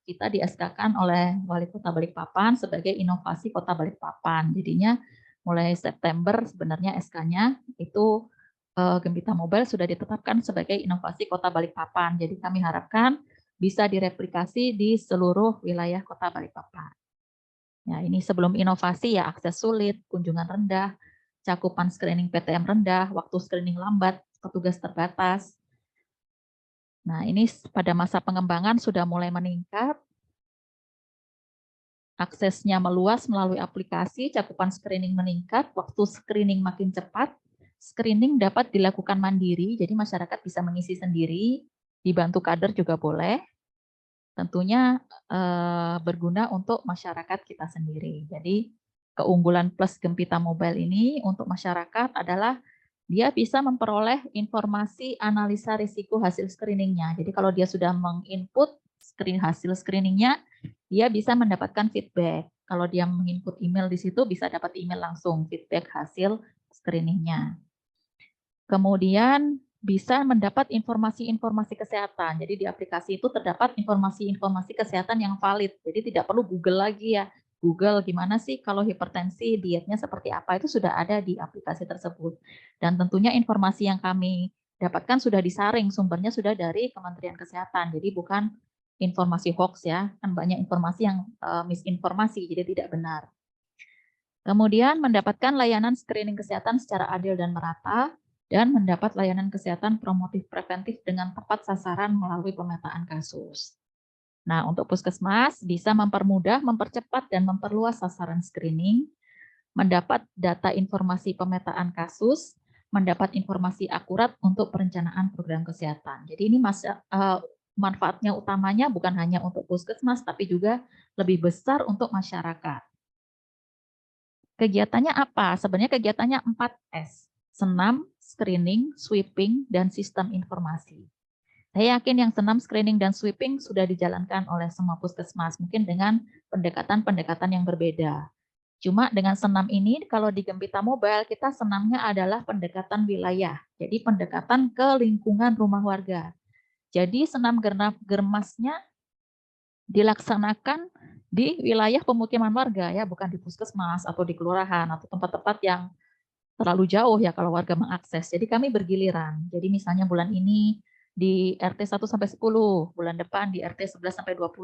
kita di-SK-kan oleh Wali Kota Balikpapan sebagai inovasi Kota Balikpapan. Jadinya mulai September sebenarnya SK-nya itu Gempita Mobile sudah ditetapkan sebagai inovasi Kota Balikpapan. Jadi kami harapkan bisa direplikasi di seluruh wilayah Kota Balikpapan. Ya, ini sebelum inovasi ya akses sulit, kunjungan rendah, cakupan screening PTM rendah, waktu screening lambat, petugas terbatas. Nah, ini pada masa pengembangan sudah mulai meningkat. Aksesnya meluas melalui aplikasi, cakupan screening meningkat, waktu screening makin cepat. Screening dapat dilakukan mandiri, jadi masyarakat bisa mengisi sendiri, dibantu kader juga boleh. Tentunya berguna untuk masyarakat kita sendiri. Jadi keunggulan plus Gempita Mobile ini untuk masyarakat adalah dia bisa memperoleh informasi analisa risiko hasil screeningnya. Jadi kalau dia sudah menginput hasil screeningnya, dia bisa mendapatkan feedback. Kalau dia menginput email di situ, bisa dapat email langsung feedback hasil screeningnya. Kemudian bisa mendapat informasi-informasi kesehatan. Jadi di aplikasi itu terdapat informasi-informasi kesehatan yang valid. Jadi tidak perlu Google lagi ya. Google gimana sih kalau hipertensi, dietnya seperti apa, itu sudah ada di aplikasi tersebut. Dan tentunya informasi yang kami dapatkan sudah disaring, sumbernya sudah dari Kementerian Kesehatan. Jadi bukan informasi hoax ya, kan banyak informasi yang misinformasi, jadi tidak benar. Kemudian mendapatkan layanan screening kesehatan secara adil dan merata, dan mendapat layanan kesehatan promotif preventif dengan tepat sasaran melalui pemetaan kasus. Nah, untuk puskesmas bisa mempermudah, mempercepat, dan memperluas sasaran screening, mendapat data informasi pemetaan kasus, mendapat informasi akurat untuk perencanaan program kesehatan. Jadi ini manfaatnya utamanya bukan hanya untuk puskesmas, tapi juga lebih besar untuk masyarakat. Kegiatannya apa? Sebenarnya kegiatannya 4S. Senam, screening, sweeping, dan sistem informasi. Saya yakin yang senam, screening, dan sweeping sudah dijalankan oleh semua puskesmas, mungkin dengan pendekatan-pendekatan yang berbeda. Cuma dengan senam ini, kalau di Gempita Mobile, kita senamnya adalah pendekatan wilayah. Jadi pendekatan ke lingkungan rumah warga. Jadi senam germasnya dilaksanakan di wilayah pemukiman warga, ya, bukan di puskesmas atau di kelurahan atau tempat-tempat yang terlalu jauh ya kalau warga mengakses. Jadi kami bergiliran. Jadi misalnya bulan ini di RT 1 sampai 10, bulan depan di RT 11 sampai 20,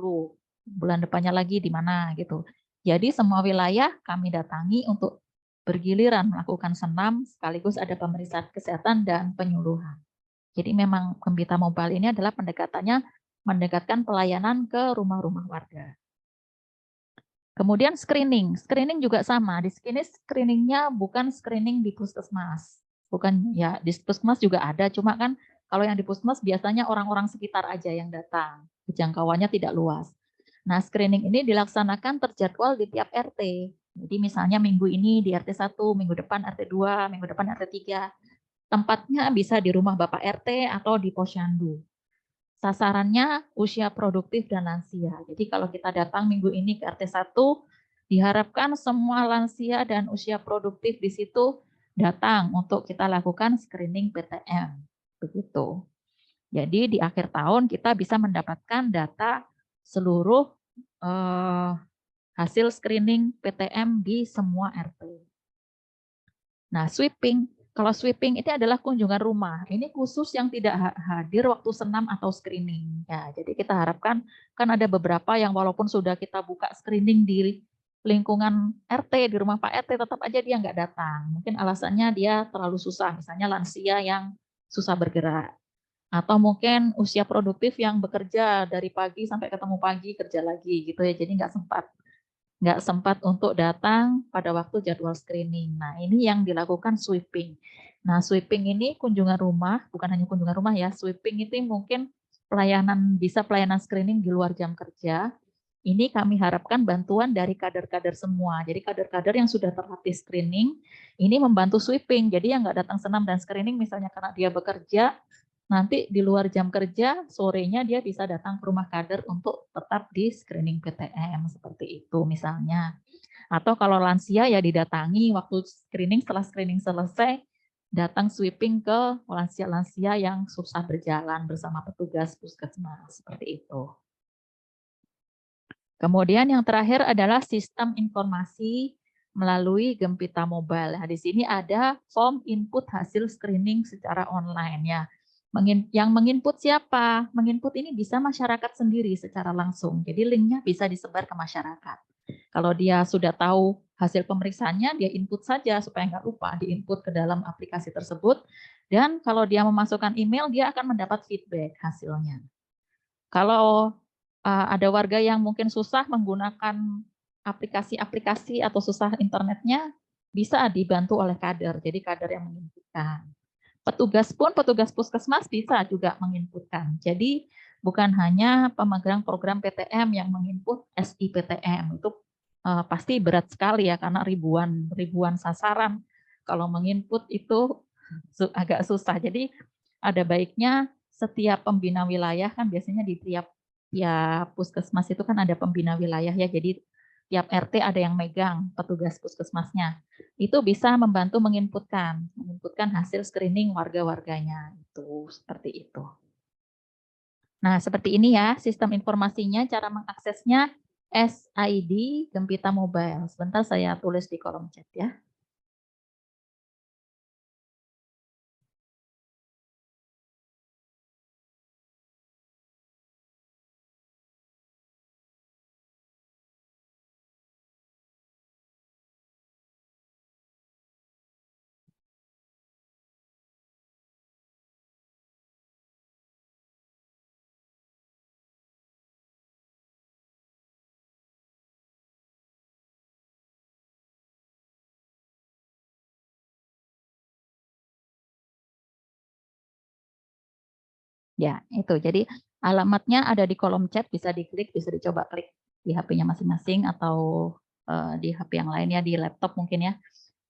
bulan depannya lagi di mana gitu. Jadi semua wilayah kami datangi untuk bergiliran melakukan senam sekaligus ada pemeriksaan kesehatan dan penyuluhan. Jadi memang Gempita Mobile ini adalah pendekatannya mendekatkan pelayanan ke rumah-rumah warga. Kemudian screening juga sama. Di sini screeningnya bukan screening di puskesmas, bukan ya di puskesmas juga ada. Cuma kan kalau yang di puskesmas biasanya orang-orang sekitar aja yang datang, jangkauannya tidak luas. Nah screening ini dilaksanakan terjadwal di tiap RT. Jadi misalnya minggu ini di RT 1, minggu depan RT 2, minggu depan RT 3. Tempatnya bisa di rumah Bapak RT atau di posyandu. Sasarannya usia produktif dan lansia. Jadi kalau kita datang minggu ini ke RT 1, diharapkan semua lansia dan usia produktif di situ datang untuk kita lakukan screening PTM. Begitu. Jadi di akhir tahun kita bisa mendapatkan data seluruh hasil screening PTM di semua RT. Nah, sweeping. Kalau sweeping ini adalah kunjungan rumah. Ini khusus yang tidak hadir waktu senam atau screening. Ya, jadi kita harapkan kan ada beberapa yang walaupun sudah kita buka screening di lingkungan RT, di rumah Pak RT, tetap aja dia nggak datang. Mungkin alasannya dia terlalu susah, misalnya lansia yang susah bergerak. Atau mungkin usia produktif yang bekerja dari pagi sampai ketemu pagi, kerja lagi gitu ya, jadi nggak sempat untuk datang pada waktu jadwal screening. Nah, ini yang dilakukan sweeping. Nah, sweeping ini kunjungan rumah, bukan hanya kunjungan rumah ya, sweeping itu mungkin bisa pelayanan screening di luar jam kerja. Ini kami harapkan bantuan dari kader-kader semua. Jadi kader-kader yang sudah terlatih screening, ini membantu sweeping. Jadi yang nggak datang senam dan screening misalnya karena dia bekerja, nanti di luar jam kerja, sorenya dia bisa datang ke rumah kader untuk tetap di screening PTM, seperti itu misalnya. Atau kalau lansia ya didatangi waktu screening, setelah screening selesai, datang sweeping ke lansia-lansia yang susah berjalan bersama petugas puskesmas, seperti itu. Kemudian yang terakhir adalah sistem informasi melalui Gempita Mobile. Nah, di sini ada form input hasil screening secara online ya. Yang menginput siapa? Menginput ini bisa masyarakat sendiri secara langsung. Jadi linknya bisa disebar ke masyarakat. Kalau dia sudah tahu hasil pemeriksaannya, dia input saja supaya nggak lupa, diinput ke dalam aplikasi tersebut. Dan kalau dia memasukkan email, dia akan mendapat feedback hasilnya. Kalau ada warga yang mungkin susah menggunakan aplikasi-aplikasi atau susah internetnya, bisa dibantu oleh kader. Jadi kader yang menginputkan. Petugas puskesmas bisa juga menginputkan. Jadi bukan hanya pemegang program PTM yang menginput SIPTM, itu pasti berat sekali ya karena ribuan sasaran. Kalau menginput itu agak susah. Jadi ada baiknya setiap pembina wilayah kan biasanya di tiap puskesmas itu kan ada pembina wilayah ya. Jadi tiap RT ada yang megang petugas puskesmasnya. Itu bisa membantu menginputkan hasil screening warga-warganya. Itu seperti itu. Nah, seperti ini ya sistem informasinya, cara mengaksesnya SID Gempita Mobile. Sebentar saya tulis di kolom chat ya. Ya, itu. Jadi alamatnya ada di kolom chat, bisa diklik, bisa dicoba klik di HP-nya masing-masing atau di HP yang lainnya, di laptop mungkin ya.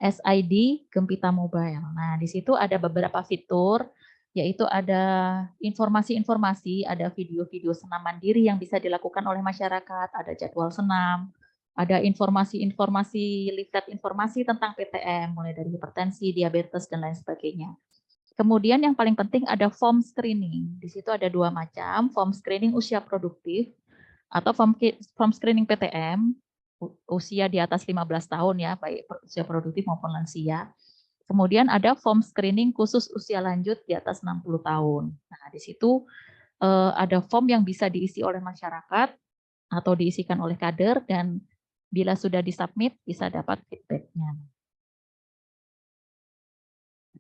SID Gempita Mobile. Nah, di situ ada beberapa fitur, yaitu ada informasi-informasi, ada video-video senam mandiri yang bisa dilakukan oleh masyarakat, ada jadwal senam, ada informasi-informasi, leaflet informasi tentang PTM, mulai dari hipertensi, diabetes, dan lain sebagainya. Kemudian yang paling penting ada form screening. Di situ ada dua macam, form screening usia produktif atau form screening PTM, usia di atas 15 tahun ya, baik usia produktif maupun lansia. Kemudian ada form screening khusus usia lanjut di atas 60 tahun. Nah, di situ ada form yang bisa diisi oleh masyarakat atau diisikan oleh kader, dan bila sudah disubmit bisa dapat feedback-nya.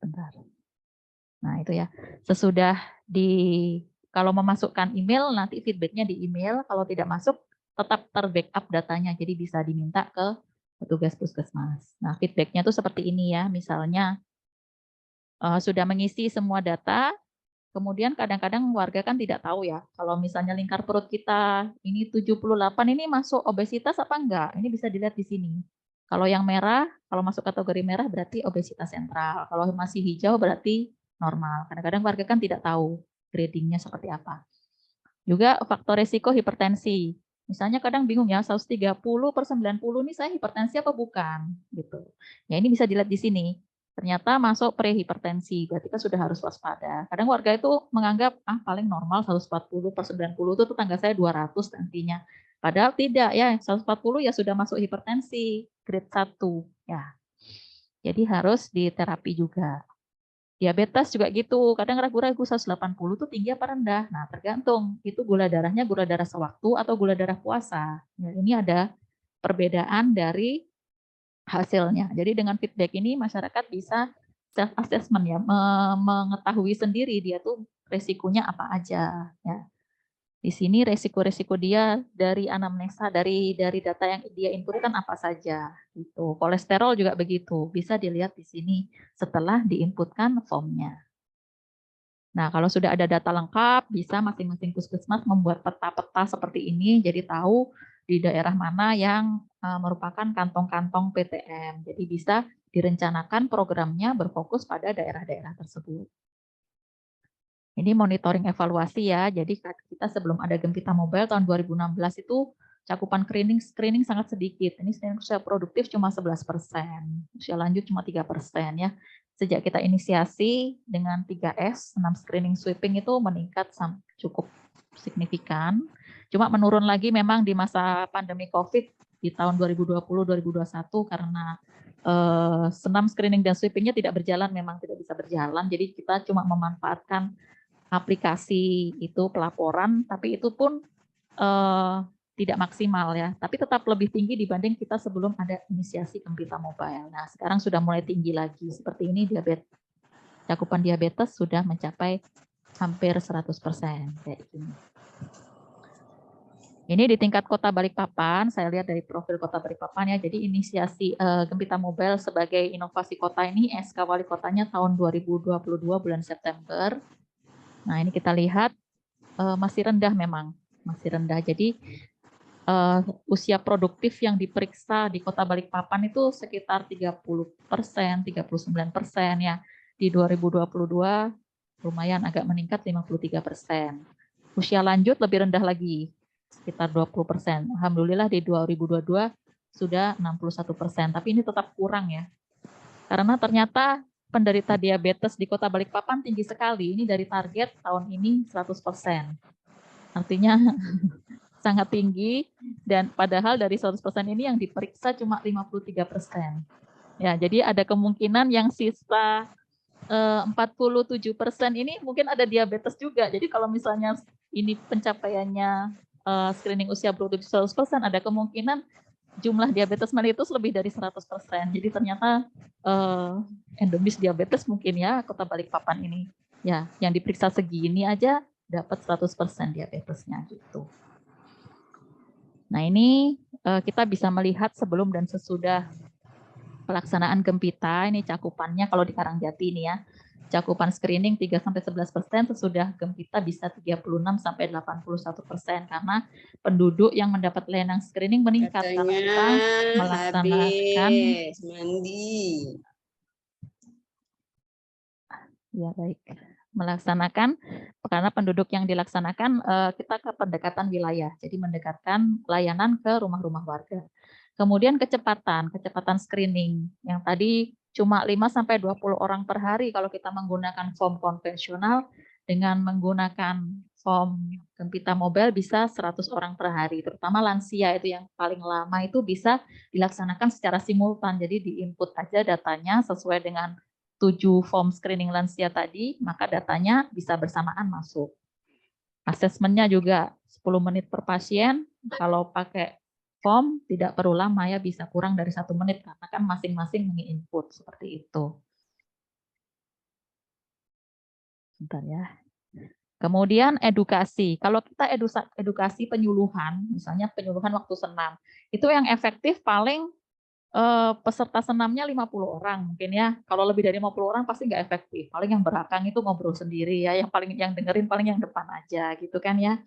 Bentar. Nah, itu ya. Sesudah kalau memasukkan email, nanti feedback-nya di email. Kalau tidak masuk, tetap terbackup datanya. Jadi bisa diminta ke petugas puskesmas. Nah, feedback-nya itu seperti ini ya. Misalnya, sudah mengisi semua data, kemudian kadang-kadang warga kan tidak tahu ya. Kalau misalnya lingkar perut kita ini 78, ini masuk obesitas apa enggak? Ini bisa dilihat di sini. Kalau yang merah, kalau masuk kategori merah berarti obesitas sentral. Kalau masih hijau berarti normal. Kadang-kadang warga kan tidak tahu gradingnya seperti apa. Juga faktor resiko hipertensi. Misalnya kadang bingung ya, 130/90 ini saya hipertensi apa bukan? Gitu. Ya ini bisa dilihat di sini. Ternyata masuk prehipertensi, berarti kan sudah harus waspada. Kadang warga itu menganggap paling normal 140/90 itu tetangga saya 200 nantinya. Padahal tidak ya, 140 ya sudah masuk hipertensi grade 1 ya. Jadi harus diterapi juga. Diabetes juga gitu, kadang ragu-ragu 180 itu tinggi apa rendah. Nah, tergantung itu gula darahnya gula darah sewaktu atau gula darah puasa. Ya, ini ada perbedaan dari hasilnya. Jadi dengan feedback ini masyarakat bisa self assessment ya, mengetahui sendiri dia tuh resikonya apa aja ya. Di sini resiko-resiko dia dari anamnesa, dari data yang dia inputkan apa saja. Gitu. Kolesterol juga begitu, bisa dilihat di sini setelah diinputkan formnya. Nah, kalau sudah ada data lengkap, bisa masing-masing puskesmas membuat peta-peta seperti ini, jadi tahu di daerah mana yang merupakan kantong-kantong PTM. Jadi bisa direncanakan programnya berfokus pada daerah-daerah tersebut. Ini monitoring evaluasi ya. Jadi kita sebelum ada Gempita Mobile tahun 2016 itu cakupan screening sangat sedikit. Ini usia produktif cuma 11%, usia lanjut cuma 3% ya. Sejak kita inisiasi dengan 3S, 6 screening sweeping itu meningkat cukup signifikan. Cuma menurun lagi memang di masa pandemi COVID di tahun 2020-2021 karena senam screening dan sweepingnya tidak berjalan, memang tidak bisa berjalan. Jadi kita cuma memanfaatkan aplikasi itu pelaporan, tapi itu pun tidak maksimal ya, tapi tetap lebih tinggi dibanding kita sebelum ada inisiasi Gempita Mobile. Nah, sekarang sudah mulai tinggi lagi. Seperti ini cakupan diabetes sudah mencapai hampir 100% kayak gini. Ini di tingkat Kota Balikpapan, saya lihat dari profil Kota Balikpapan ya. Jadi inisiasi Gempita Mobile sebagai inovasi kota ini SK Wali Kotanya tahun 2022 bulan September. Nah, ini kita lihat masih rendah memang, masih rendah. Jadi usia produktif yang diperiksa di Kota Balikpapan itu sekitar 30%, 39% ya. Di 2022 lumayan agak meningkat 53%. Usia lanjut lebih rendah lagi, sekitar 20%. Alhamdulillah di 2022 sudah 61%, tapi ini tetap kurang ya. Karena ternyata penderita diabetes di Kota Balikpapan tinggi sekali. Ini dari target tahun ini 100%. Artinya sangat tinggi, dan padahal dari 100% ini yang diperiksa cuma 53%. Ya, jadi ada kemungkinan yang sisa 47% ini mungkin ada diabetes juga. Jadi kalau misalnya ini pencapaiannya screening usia produktif 100%, ada kemungkinan jumlah diabetes mellitus lebih dari 100%. Jadi ternyata endemis diabetes mungkin ya Kota Balikpapan ini. Ya, yang diperiksa segini aja dapat 100% diabetesnya gitu. Nah, ini kita bisa melihat sebelum dan sesudah pelaksanaan Gempita. Ini cakupannya kalau di Karangjati ini ya. Cakupan screening 3-11%, sesudah Gempita bisa 36-81% karena penduduk yang mendapat layanan screening meningkat karena kita melaksanakan mandi. Ya, baik. Melaksanakan karena penduduk yang dilaksanakan kita ke pendekatan wilayah. Jadi mendekatkan layanan ke rumah-rumah warga. Kemudian kecepatan screening yang tadi cuma 5-20 orang per hari kalau kita menggunakan form konvensional, dengan menggunakan form Gempita Mobile bisa 100 orang per hari, terutama lansia itu yang paling lama itu bisa dilaksanakan secara simultan. Jadi diinput aja datanya sesuai dengan 7 form screening lansia tadi, maka datanya bisa bersamaan masuk. Asesmennya juga 10 menit per pasien. Kalau pakai form tidak perlu lama ya, bisa kurang dari 1 menit karena kan masing-masing menginput seperti itu. Bentar ya. Kemudian edukasi. Kalau kita edukasi penyuluhan, misalnya penyuluhan waktu senam, itu yang efektif paling peserta senamnya 50 orang mungkin ya. Kalau lebih dari 50 orang pasti nggak efektif. Paling yang berakang itu ngobrol sendiri ya, yang dengerin paling yang depan aja gitu kan ya.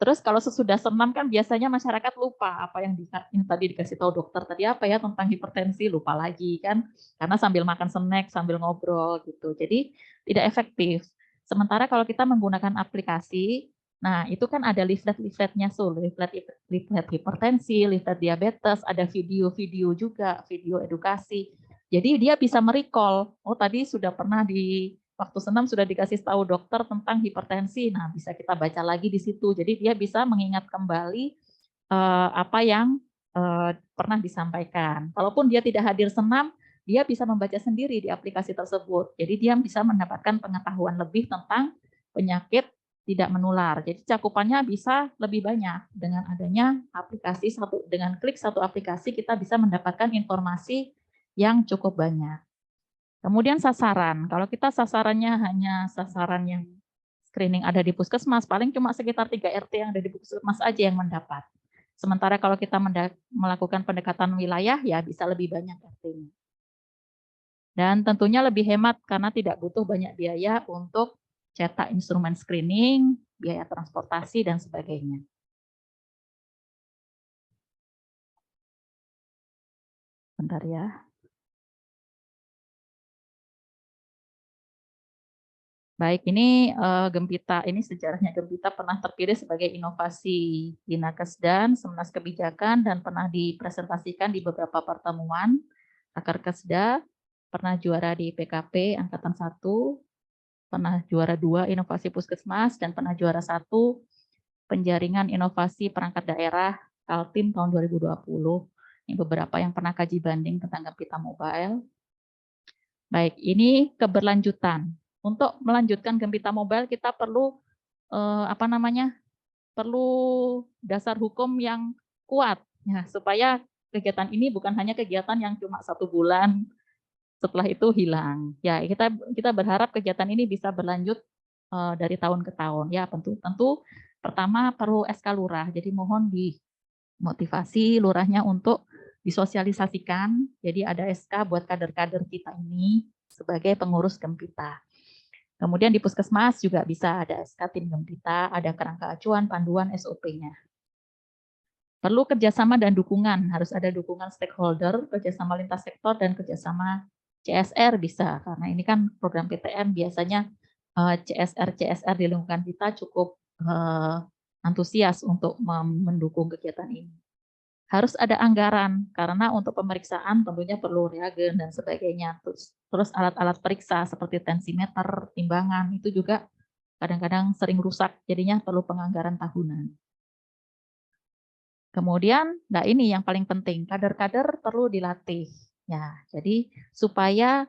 Terus kalau sesudah senam kan biasanya masyarakat lupa apa yang tadi dikasih tahu dokter tadi apa ya tentang hipertensi, lupa lagi kan. Karena sambil makan snack, sambil ngobrol gitu. Jadi tidak efektif. Sementara kalau kita menggunakan aplikasi, nah itu kan ada leaflet-leafletnya, leaflet hipertensi, leaflet diabetes, ada video-video juga, video edukasi. Jadi dia bisa merecall, oh tadi sudah pernah di waktu senam sudah dikasih tahu dokter tentang hipertensi, nah bisa kita baca lagi di situ. Jadi dia bisa mengingat kembali apa yang pernah disampaikan. Walaupun dia tidak hadir senam, dia bisa membaca sendiri di aplikasi tersebut. Jadi dia bisa mendapatkan pengetahuan lebih tentang penyakit tidak menular. Jadi cakupannya bisa lebih banyak dengan adanya aplikasi dengan klik satu aplikasi kita bisa mendapatkan informasi yang cukup banyak. Kemudian sasaran. Kalau kita sasarannya hanya sasaran yang screening ada di puskesmas, paling cuma sekitar 3 RT yang ada di puskesmas aja yang mendapat. Sementara kalau kita melakukan pendekatan wilayah ya bisa lebih banyak RT-nya. Dan tentunya lebih hemat karena tidak butuh banyak biaya untuk cetak instrumen screening, biaya transportasi, dan sebagainya. Bentar ya. Baik, ini Gempita, ini sejarahnya Gempita pernah terpilih sebagai inovasi di Nakesdan, Semenas Kebijakan, dan pernah dipresentasikan di beberapa pertemuan Rakerkesda, pernah juara di PKP Angkatan 1, pernah juara 2 inovasi puskesmas, dan pernah juara 1 penjaringan inovasi perangkat daerah Kaltim tahun 2020. Ini beberapa yang pernah kaji banding tentang Gempita Mobile. Baik, ini keberlanjutan. Untuk melanjutkan Gempita Mobile kita perlu perlu dasar hukum yang kuat ya, supaya kegiatan ini bukan hanya kegiatan yang cuma 1 bulan setelah itu hilang. Ya, kita berharap kegiatan ini bisa berlanjut dari tahun ke tahun. Ya, tentu pertama perlu SK Lurah. Jadi mohon dimotivasi lurahnya untuk disosialisasikan. Jadi ada SK buat kader-kader kita ini sebagai pengurus Gempita. Kemudian di puskesmas juga bisa ada SK tim Gempita, ada kerangka acuan, panduan, SOP-nya. Perlu kerjasama dan dukungan, harus ada dukungan stakeholder, kerjasama lintas sektor, dan kerjasama CSR bisa, karena ini kan program PTM biasanya CSR di lingkungan kita cukup antusias untuk mendukung kegiatan ini. Harus ada anggaran, karena untuk pemeriksaan tentunya perlu reagen dan sebagainya. Terus alat-alat periksa seperti tensimeter, timbangan, itu juga kadang-kadang sering rusak, jadinya perlu penganggaran tahunan. Kemudian, nah ini yang paling penting, kader-kader perlu dilatih. Ya, jadi supaya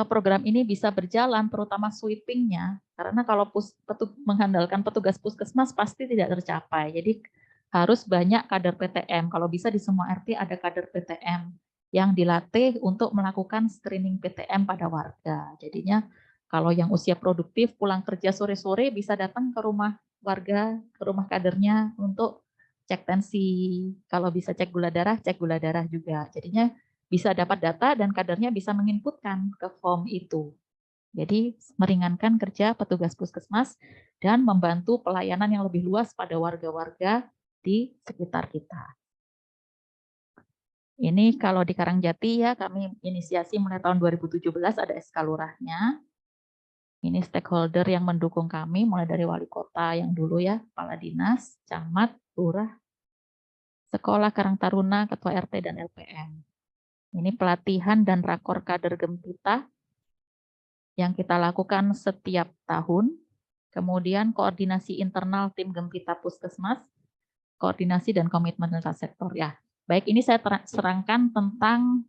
program ini bisa berjalan, terutama sweeping-nya, karena kalau mengandalkan petugas puskesmas pasti tidak tercapai. Jadi harus banyak kader PTM. Kalau bisa di semua RT ada kader PTM yang dilatih untuk melakukan screening PTM pada warga. Jadinya kalau yang usia produktif pulang kerja sore-sore bisa datang ke rumah warga, ke rumah kadernya untuk cek tensi. Kalau bisa cek gula darah juga. Jadinya bisa dapat data dan kadernya bisa menginputkan ke form itu. Jadi meringankan kerja petugas puskesmas dan membantu pelayanan yang lebih luas pada warga-warga di sekitar kita. Ini kalau di Karangjati ya kami inisiasi mulai tahun 2017 ada SK Lurahnya. Ini stakeholder yang mendukung kami mulai dari wali kota yang dulu ya, kepala dinas, camat, lurah, sekolah Karang Taruna, ketua RT dan LPM. Ini pelatihan dan rakor kader Gempita yang kita lakukan setiap tahun. Kemudian koordinasi internal tim Gempita Puskesmas, koordinasi dan komitmen lintas sektor ya. Baik, ini saya serangkan tentang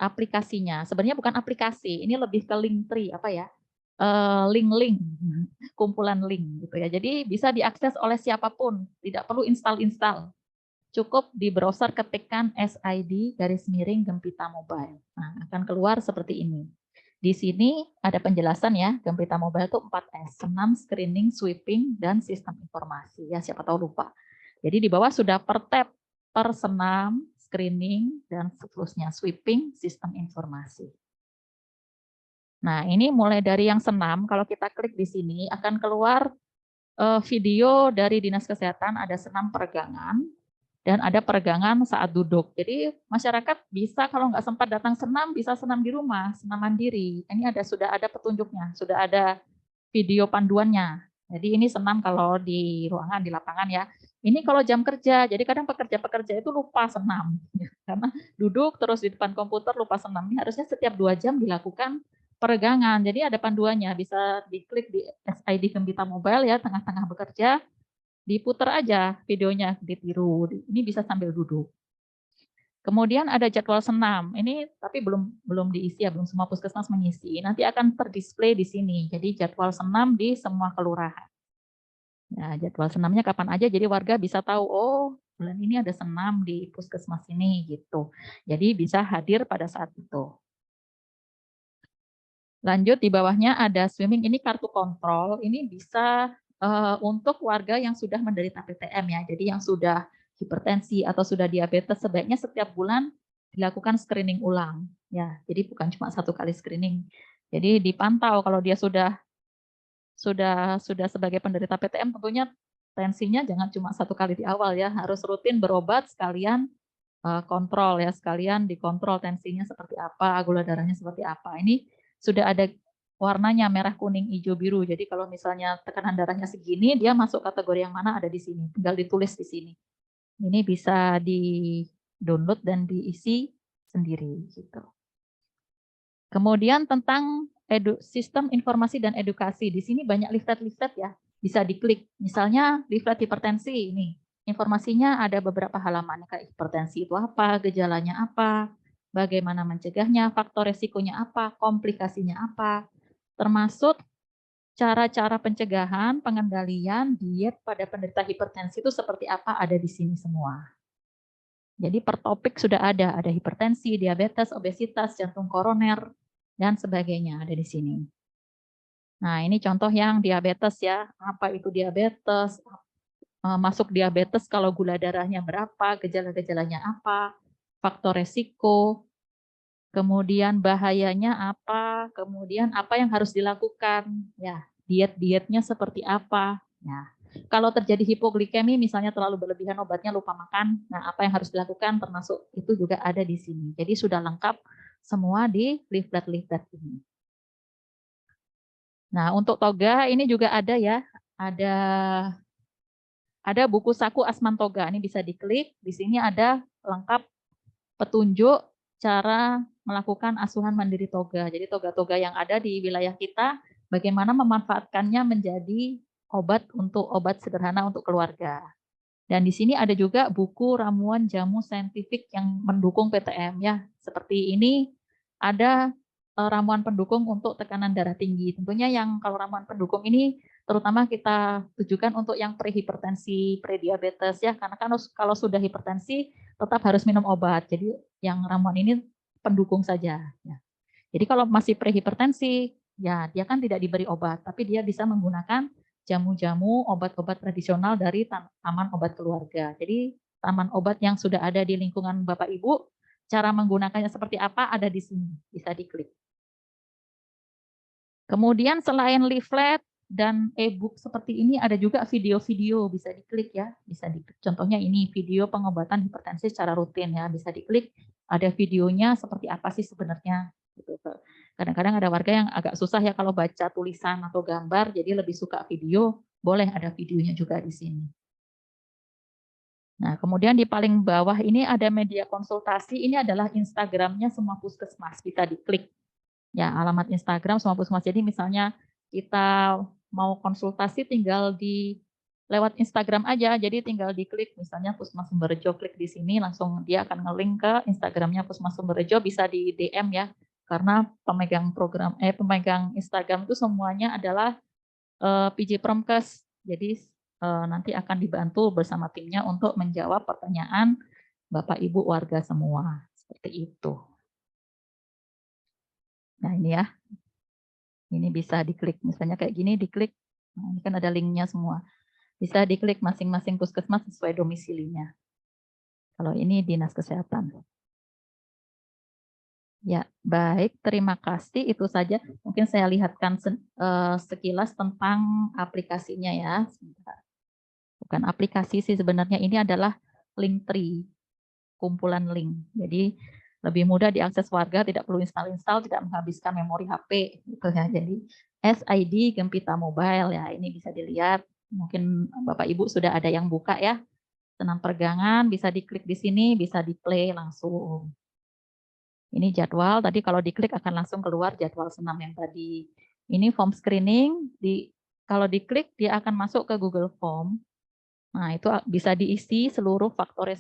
aplikasinya. Sebenarnya bukan aplikasi, ini lebih ke link tree, apa ya? Link-link, kumpulan link gitu ya. Jadi bisa diakses oleh siapapun, tidak perlu install-install. Cukup di browser ketikkan SID_Gempita Mobile. Nah, akan keluar seperti ini. Di sini ada penjelasan ya, Gempita Mobile itu 4S, senam, screening, sweeping, dan sistem informasi. Ya, siapa tahu lupa. Jadi di bawah sudah per tab, per senam, screening, dan seterusnya, sweeping, sistem informasi. Nah, ini mulai dari yang senam, kalau kita klik di sini akan keluar video dari Dinas Kesehatan, ada senam peregangan, dan ada peregangan saat duduk. Jadi masyarakat bisa kalau nggak sempat datang senam, bisa senam di rumah, senam mandiri. Ini sudah ada petunjuknya, sudah ada video panduannya. Jadi ini senam kalau di ruangan, di lapangan ya. Ini kalau jam kerja, jadi kadang pekerja-pekerja itu lupa senam. Karena duduk terus di depan komputer lupa senam. Ini harusnya setiap 2 jam dilakukan peregangan. Jadi ada panduannya, bisa diklik di SID Gempita Mobile ya, tengah-tengah bekerja, diputar aja videonya, ditiru. Ini bisa sambil duduk. Kemudian ada jadwal senam. Ini tapi belum diisi ya, belum semua puskesmas mengisi. Nanti akan terdisplay di sini. Jadi jadwal senam di semua kelurahan. Nah, jadwal senamnya kapan aja, jadi warga bisa tahu, oh bulan ini ada senam di puskesmas ini gitu. Jadi bisa hadir pada saat itu. Lanjut di bawahnya ada swimming, ini kartu kontrol, ini bisa untuk warga yang sudah menderita PTM ya, jadi yang sudah hipertensi atau sudah diabetes sebaiknya setiap bulan dilakukan screening ulang ya, jadi bukan cuma 1 kali screening. Jadi dipantau kalau dia sudah sebagai penderita PTM tentunya tensinya jangan cuma 1 kali di awal ya, harus rutin berobat sekalian kontrol ya, sekalian dikontrol tensinya seperti apa, gula darahnya seperti apa. Ini sudah ada warnanya merah, kuning, hijau, biru. Jadi kalau misalnya tekanan darahnya segini, dia masuk kategori yang mana ada di sini. Tinggal ditulis di sini. Ini bisa di-download dan diisi sendiri gitu. Kemudian tentang sistem informasi dan edukasi. Di sini banyak leaflet-leaflet ya, bisa diklik. Misalnya leaflet hipertensi ini. Informasinya ada beberapa halaman, kayak hipertensi itu apa, gejalanya apa, bagaimana mencegahnya, faktor resikonya apa, komplikasinya apa, termasuk cara-cara pencegahan, pengendalian, diet pada penderita hipertensi itu seperti apa ada di sini semua. Jadi per topik sudah ada hipertensi, diabetes, obesitas, jantung koroner, dan sebagainya ada di sini. Nah ini contoh yang diabetes ya, apa itu diabetes, masuk diabetes kalau gula darahnya berapa, gejala-gejalanya apa, faktor resiko, kemudian bahayanya apa, kemudian apa yang harus dilakukan, ya diet-dietnya seperti apa. Nah, kalau terjadi hipoglikemi misalnya terlalu berlebihan obatnya lupa makan, nah apa yang harus dilakukan termasuk itu juga ada di sini. Jadi sudah lengkap semua di leaflet-leaflet ini. Nah, untuk toga ini juga ada ya, ada buku saku Asman Toga, ini bisa diklik, di sini ada lengkap petunjuk cara melakukan asuhan mandiri toga. Jadi toga-toga yang ada di wilayah kita, bagaimana memanfaatkannya menjadi obat sederhana untuk keluarga. Dan di sini ada juga buku ramuan jamu saintifik yang mendukung PTM ya. Seperti ini ada ramuan pendukung untuk tekanan darah tinggi. Tentunya yang kalau ramuan pendukung ini terutama kita tujukan untuk yang prehipertensi, prediabetes ya, karena kan kalau sudah hipertensi tetap harus minum obat. Jadi yang ramuan ini pendukung saja. Ya. Jadi kalau masih prehipertensi, ya dia kan tidak diberi obat, tapi dia bisa menggunakan jamu-jamu, obat-obat tradisional dari taman obat keluarga. Jadi taman obat yang sudah ada di lingkungan Bapak Ibu, cara menggunakannya seperti apa ada di sini, bisa diklik. Kemudian selain leaflet dan e-book seperti ini ada juga video-video, bisa diklik ya, bisa diklik. Contohnya ini video pengobatan hipertensi secara rutin ya, bisa diklik. Ada videonya seperti apa sih sebenarnya. Kadang-kadang ada warga yang agak susah ya kalau baca tulisan atau gambar, jadi lebih suka video, boleh ada videonya juga di sini. Nah, kemudian di paling bawah ini ada media konsultasi, ini adalah Instagramnya semua puskesmas, bisa diklik. Ya, alamat Instagram semua puskesmas. Jadi misalnya kita mau konsultasi tinggal di lewat Instagram aja. Jadi tinggal diklik misalnya Puskesmas Sumberjo, klik di sini langsung dia akan nge-link ke Instagramnya Puskesmas Sumberjo, bisa di DM ya. Karena pemegang pemegang Instagram itu semuanya adalah PJ Promkes. Jadi nanti akan dibantu bersama timnya untuk menjawab pertanyaan Bapak Ibu warga semua. Seperti itu. Nah ini ya. Ini bisa diklik, misalnya kayak gini diklik. Nah, ini kan ada linknya semua. Bisa diklik masing-masing puskesmas sesuai domisilinya. Kalau ini Dinas Kesehatan. Ya, baik. Terima kasih. Itu saja. Mungkin saya lihatkan sekilas tentang aplikasinya ya. Sebentar. Bukan aplikasi sih sebenarnya, ini adalah link tree, kumpulan link. Jadi lebih mudah diakses warga, tidak perlu install-install, tidak menghabiskan memori HP gitu ya. Jadi SID Gempita Mobile ya, ini bisa dilihat. Mungkin Bapak Ibu sudah ada yang buka ya. Senam pergangan bisa diklik di sini, bisa di-play langsung. Ini jadwal, tadi kalau diklik akan langsung keluar jadwal senam yang tadi. Ini form screening, kalau diklik dia akan masuk ke Google Form. Nah, itu bisa diisi seluruh faktor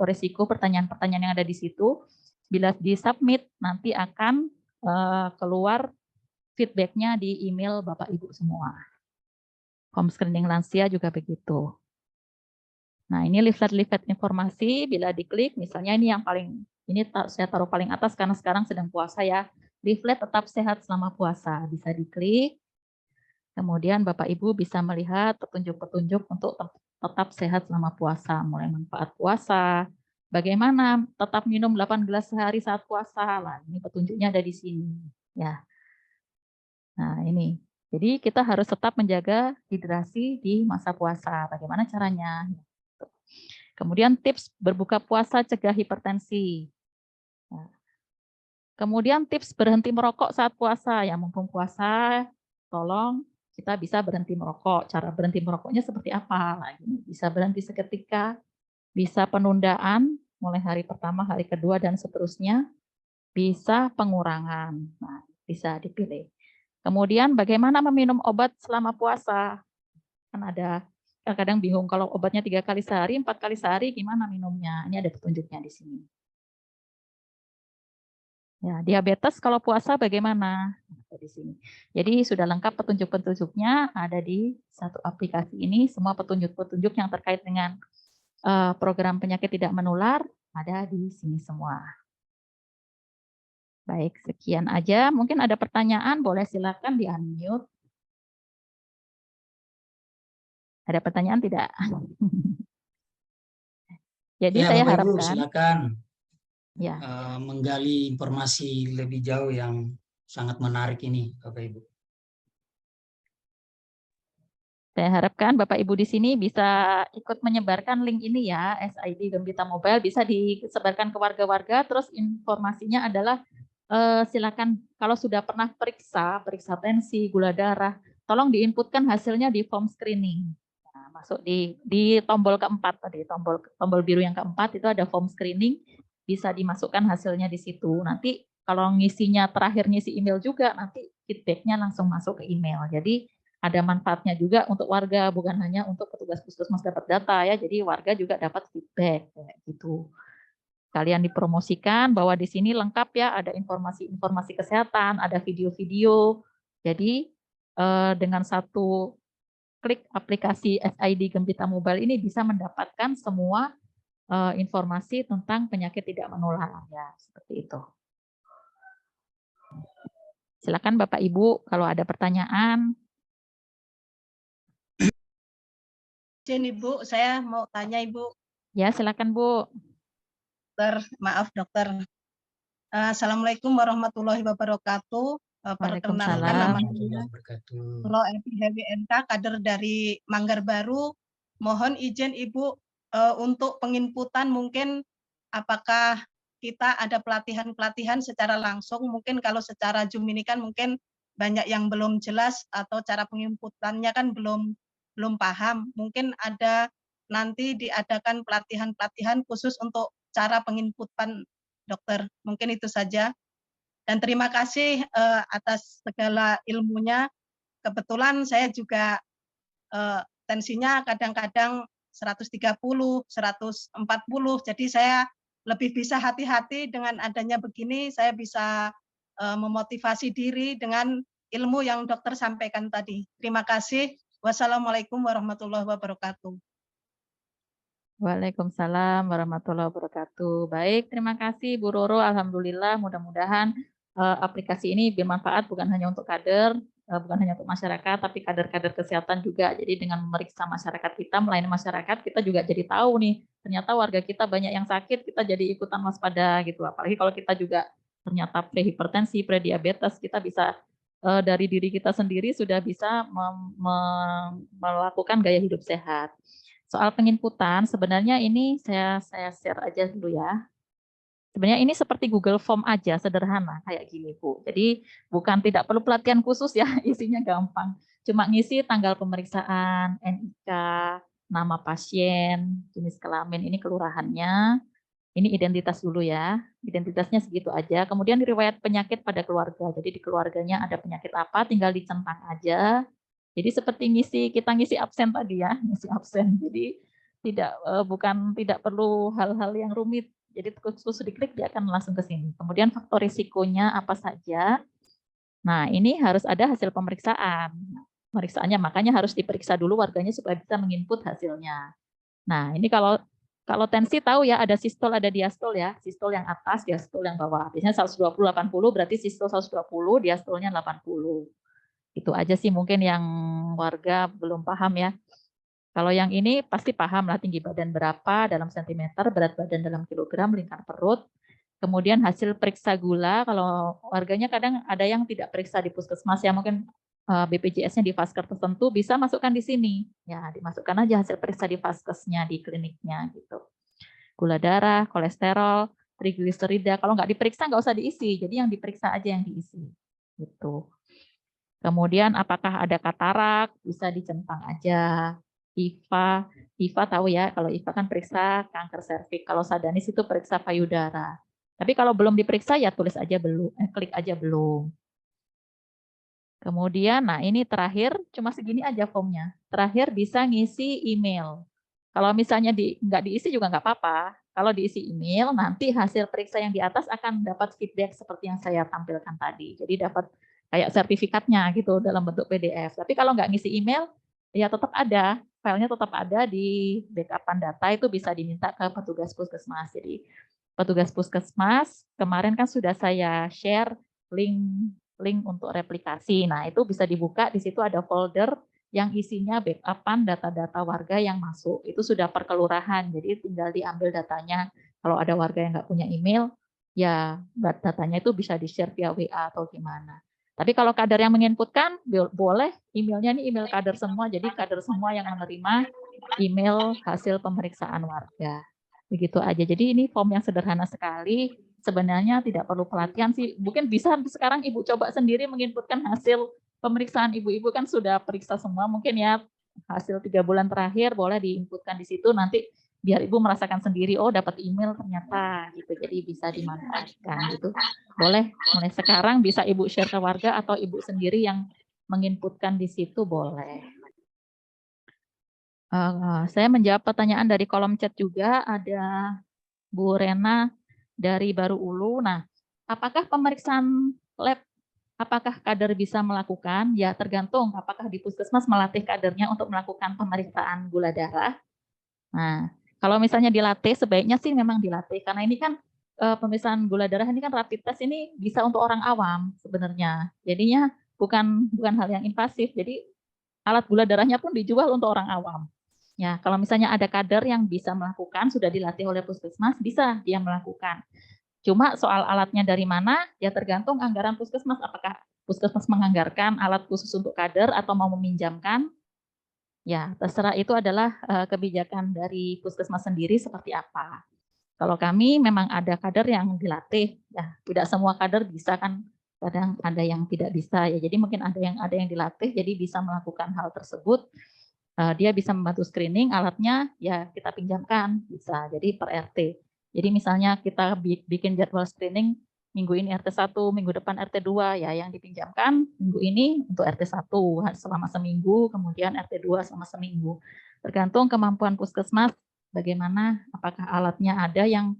resiko pertanyaan-pertanyaan yang ada di situ. Bila di-submit, nanti akan keluar feedback-nya di email Bapak Ibu semua. Form screening lansia juga begitu. Nah, ini leaflet-leaflet informasi, bila diklik, misalnya ini yang paling, ini saya taruh paling atas karena sekarang sedang puasa ya. Leaflet tetap sehat selama puasa, bisa diklik. Kemudian Bapak Ibu bisa melihat petunjuk-petunjuk untuk tetap sehat selama puasa, mulai manfaat puasa, bagaimana tetap minum 8 gelas sehari saat puasa. Lah, ini petunjuknya ada di sini, ya. Nah, ini. Jadi kita harus tetap menjaga hidrasi di masa puasa. Bagaimana caranya? Kemudian tips berbuka puasa cegah hipertensi. Nah, kemudian tips berhenti merokok saat puasa. Ya, mumpung puasa, tolong kita bisa berhenti merokok. Cara berhenti merokoknya seperti apa? Nah, bisa berhenti seketika, bisa penundaan, mulai hari pertama, hari kedua, dan seterusnya. Bisa pengurangan. Nah, bisa dipilih. Kemudian bagaimana meminum obat selama puasa? Kan ada, kadang bingung kalau obatnya 3 kali sehari, 4 kali sehari, gimana minumnya? Ini ada petunjuknya di sini. Ya, diabetes kalau puasa bagaimana? Di sini. Jadi sudah lengkap petunjuk-petunjuknya ada di satu aplikasi ini. Semua petunjuk-petunjuk yang terkait dengan program penyakit tidak menular ada di sini semua. Baik, sekian aja. Mungkin ada pertanyaan, boleh silakan di-unmute. Ada pertanyaan tidak? Jadi Ya, saya Bapak Ibu, harapkan silakan ya. menggali informasi lebih jauh yang sangat menarik ini, Bapak Ibu. Saya harapkan Bapak Ibu di sini bisa ikut menyebarkan link ini ya, SID Gempita Mobile, bisa disebarkan ke warga-warga. Terus informasinya adalah silakan kalau sudah pernah periksa tensi, gula darah, tolong diinputkan hasilnya di form screening. Nah, masuk di tombol keempat tadi, tombol biru yang keempat itu ada form screening, bisa dimasukkan hasilnya di situ. Nanti kalau ngisinya terakhir ngisi email juga, nanti feedbacknya langsung masuk ke email. Jadi ada manfaatnya juga untuk warga, bukan hanya untuk petugas puskesmas dapat data ya. Jadi warga juga dapat feedback kayak gitu. Kalian dipromosikan bahwa di sini lengkap ya, ada informasi-informasi kesehatan, ada video-video. Jadi dengan satu klik aplikasi SID Gempita Mobile ini bisa mendapatkan semua informasi tentang penyakit tidak menular ya, seperti itu. Silakan Bapak Ibu kalau ada pertanyaan. Izin Ibu, saya mau tanya Ibu. Ya, silakan Bu. Maaf dokter. Assalamualaikum warahmatullahi wabarakatuh. Perkenalkan nama saya Pro Epi Hewi NK, kader dari Manggar Baru. Mohon izin Ibu untuk penginputan, mungkin apakah kita ada pelatihan-pelatihan secara langsung, mungkin kalau secara Zoom ini kan mungkin banyak yang belum jelas atau cara penginputannya kan belum paham. Mungkin ada nanti diadakan pelatihan-pelatihan khusus untuk cara penginputan dokter. Mungkin itu saja. Dan terima kasih atas segala ilmunya. Kebetulan saya juga tensinya kadang-kadang 130, 140. Jadi saya lebih bisa hati-hati dengan adanya begini, saya bisa memotivasi diri dengan ilmu yang dokter sampaikan tadi. Terima kasih. Wassalamualaikum warahmatullahi wabarakatuh. Waalaikumsalam warahmatullahi wabarakatuh. Baik, terima kasih Bu Roro. Alhamdulillah, mudah-mudahan aplikasi ini bermanfaat bukan hanya untuk kader, bukan hanya untuk masyarakat, tapi kader-kader kesehatan juga. Jadi dengan memeriksa masyarakat kita, melayani masyarakat, kita juga jadi tahu nih, ternyata warga kita banyak yang sakit, kita jadi ikutan waspada gitu. Apalagi kalau kita juga ternyata prehipertensi, prediabetes, kita bisa dari diri kita sendiri sudah bisa melakukan gaya hidup sehat. Soal penginputan, sebenarnya ini saya share aja dulu ya. Sebenarnya ini seperti Google Form aja, sederhana kayak gini Bu. Jadi bukan tidak perlu pelatihan khusus ya, isinya gampang. Cuma ngisi tanggal pemeriksaan, NIK, nama pasien, jenis kelamin, ini kelurahannya, ini identitas dulu ya. Identitasnya segitu aja. Kemudian riwayat penyakit pada keluarga. Jadi di keluarganya ada penyakit apa, tinggal dicentang aja. Jadi seperti kita ngisi absen tadi ya, ngisi absen. Jadi tidak perlu hal-hal yang rumit. Jadi khusus diklik dia akan langsung ke sini. Kemudian faktor risikonya apa saja. Nah, ini harus ada hasil pemeriksaan. Pemeriksaannya makanya harus diperiksa dulu warganya supaya bisa menginput hasilnya. Nah, ini kalau tensi tahu ya ada sistol ada diastol ya. Sistol yang atas, diastol yang bawah. Biasanya 120 80 berarti sistol 120, diastolnya 80. Itu aja sih mungkin yang warga belum paham ya. Kalau yang ini pasti paham lah tinggi badan berapa dalam sentimeter, berat badan dalam kilogram, lingkar perut. Kemudian hasil periksa gula, kalau warganya kadang ada yang tidak periksa di puskesmas ya, mungkin BPJS-nya di vaskes tertentu bisa masukkan di sini. Ya, dimasukkan aja hasil periksa di vaskesnya, di kliniknya gitu. Gula darah, kolesterol, trigliserida, kalau nggak diperiksa nggak usah diisi, jadi yang diperiksa aja yang diisi. Gitu. Kemudian apakah ada katarak, bisa dicentang aja. IVA tahu ya, kalau IVA kan periksa kanker serviks, kalau Sadanis itu periksa payudara. Tapi kalau belum diperiksa ya tulis aja belum, klik aja belum. Kemudian, nah ini terakhir, cuma segini aja formnya. Terakhir bisa ngisi email. Kalau misalnya nggak diisi juga nggak apa-apa. Kalau diisi email, nanti hasil periksa yang di atas akan dapat feedback seperti yang saya tampilkan tadi. Jadi dapat kayak sertifikatnya gitu dalam bentuk PDF. Tapi kalau nggak ngisi email, ya tetap ada, filenya tetap ada di backupan data, itu bisa diminta ke petugas puskesmas. Jadi petugas puskesmas kemarin kan sudah saya share link untuk replikasi. Nah itu bisa dibuka, di situ ada folder yang isinya backupan data-data warga yang masuk. Itu sudah per kelurahan, jadi tinggal diambil datanya. Kalau ada warga yang nggak punya email, ya datanya itu bisa di-share via WA atau gimana. Tapi kalau kader yang menginputkan, boleh emailnya ini email kader semua, jadi kader semua yang menerima email hasil pemeriksaan warga. Begitu aja. Jadi ini form yang sederhana sekali, sebenarnya tidak perlu pelatihan sih. Mungkin bisa sekarang Ibu coba sendiri menginputkan hasil pemeriksaan Ibu-ibu kan sudah periksa semua, mungkin ya hasil 3 bulan terakhir boleh diinputkan di situ, nanti biar Ibu merasakan sendiri, oh dapat email ternyata gitu, jadi bisa dimanfaatkan gitu. Boleh mulai sekarang bisa Ibu share ke warga atau Ibu sendiri yang menginputkan di situ boleh. Saya menjawab pertanyaan dari kolom chat juga, ada Bu Rena dari Baru Ulu. Nah, apakah pemeriksaan lab, apakah kader bisa melakukan? Ya tergantung apakah di puskesmas melatih kadernya untuk melakukan pemeriksaan gula darah. Nah, kalau misalnya dilatih, sebaiknya sih memang dilatih, karena ini kan pemeriksaan gula darah ini kan rapid test ini bisa untuk orang awam sebenarnya. Jadinya bukan hal yang invasif. Jadi alat gula darahnya pun dijual untuk orang awam. Ya, kalau misalnya ada kader yang bisa melakukan, sudah dilatih oleh puskesmas, bisa dia melakukan. Cuma soal alatnya dari mana, ya tergantung anggaran puskesmas. Apakah puskesmas menganggarkan alat khusus untuk kader atau mau meminjamkan? Ya, terserah, itu adalah kebijakan dari puskesmas sendiri seperti apa. Kalau kami memang ada kader yang dilatih, ya tidak semua kader bisa kan, kadang ada yang tidak bisa ya. Jadi mungkin ada yang dilatih, jadi bisa melakukan hal tersebut. Dia bisa membantu screening, alatnya ya kita pinjamkan bisa. Jadi per RT. Jadi misalnya kita bikin jadwal screening minggu ini RT 1, minggu depan RT 2 ya, yang dipinjamkan minggu ini untuk RT 1 selama seminggu, kemudian RT 2 selama seminggu. Tergantung kemampuan puskesmas bagaimana, apakah alatnya ada yang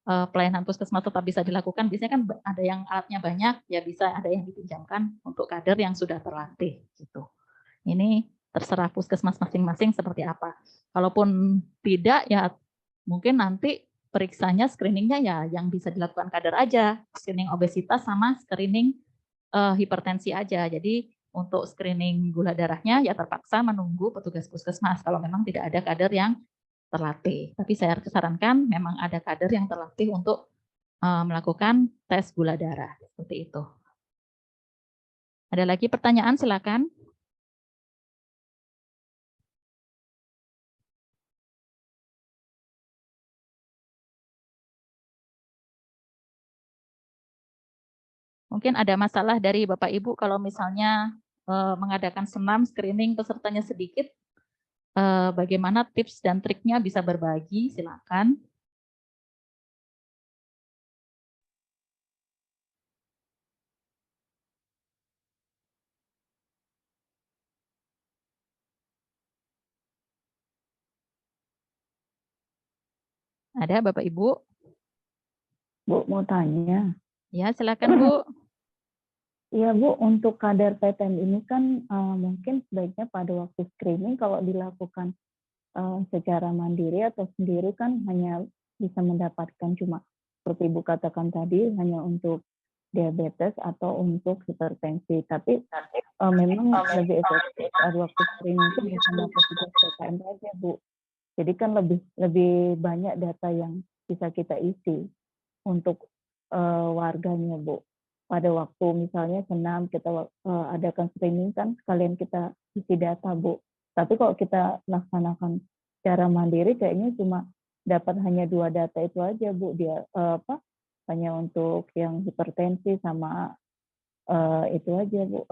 pelayanan puskesmas tetap bisa dilakukan. Biasanya kan ada yang alatnya banyak, ya bisa ada yang dipinjamkan untuk kader yang sudah terlatih gitu. Ini terserah puskesmas masing-masing seperti apa. Kalaupun tidak ya mungkin nanti periksanya, screeningnya ya yang bisa dilakukan kader aja, screening obesitas sama screening hipertensi aja. Jadi untuk screening gula darahnya ya terpaksa menunggu petugas puskesmas kalau memang tidak ada kader yang terlatih. Tapi saya sarankan memang ada kader yang terlatih untuk melakukan tes gula darah seperti itu. Ada lagi pertanyaan, silakan. Mungkin ada masalah dari Bapak Ibu kalau misalnya mengadakan senam screening pesertanya sedikit, bagaimana tips dan triknya bisa berbagi, silakan. Ada Bapak Ibu? Bu, mau tanya. Ya, silakan Bu. Iya Bu, untuk kadar PTM ini kan mungkin sebaiknya pada waktu screening kalau dilakukan secara mandiri atau sendiri kan hanya bisa mendapatkan cuma seperti Ibu katakan tadi hanya untuk diabetes atau untuk hipertensi. Tapi memang lebih efektif pada waktu screening itu bersama petugas PTM saja Bu. Jadi kan lebih banyak data yang bisa kita isi untuk warganya Bu. Pada waktu misalnya senam kita adakan screening kan sekalian kita isi data Bu. Tapi kalau kita laksanakan secara mandiri kayaknya cuma dapat hanya 2 data itu aja Bu. Dia hanya untuk yang hipertensi sama itu aja Bu,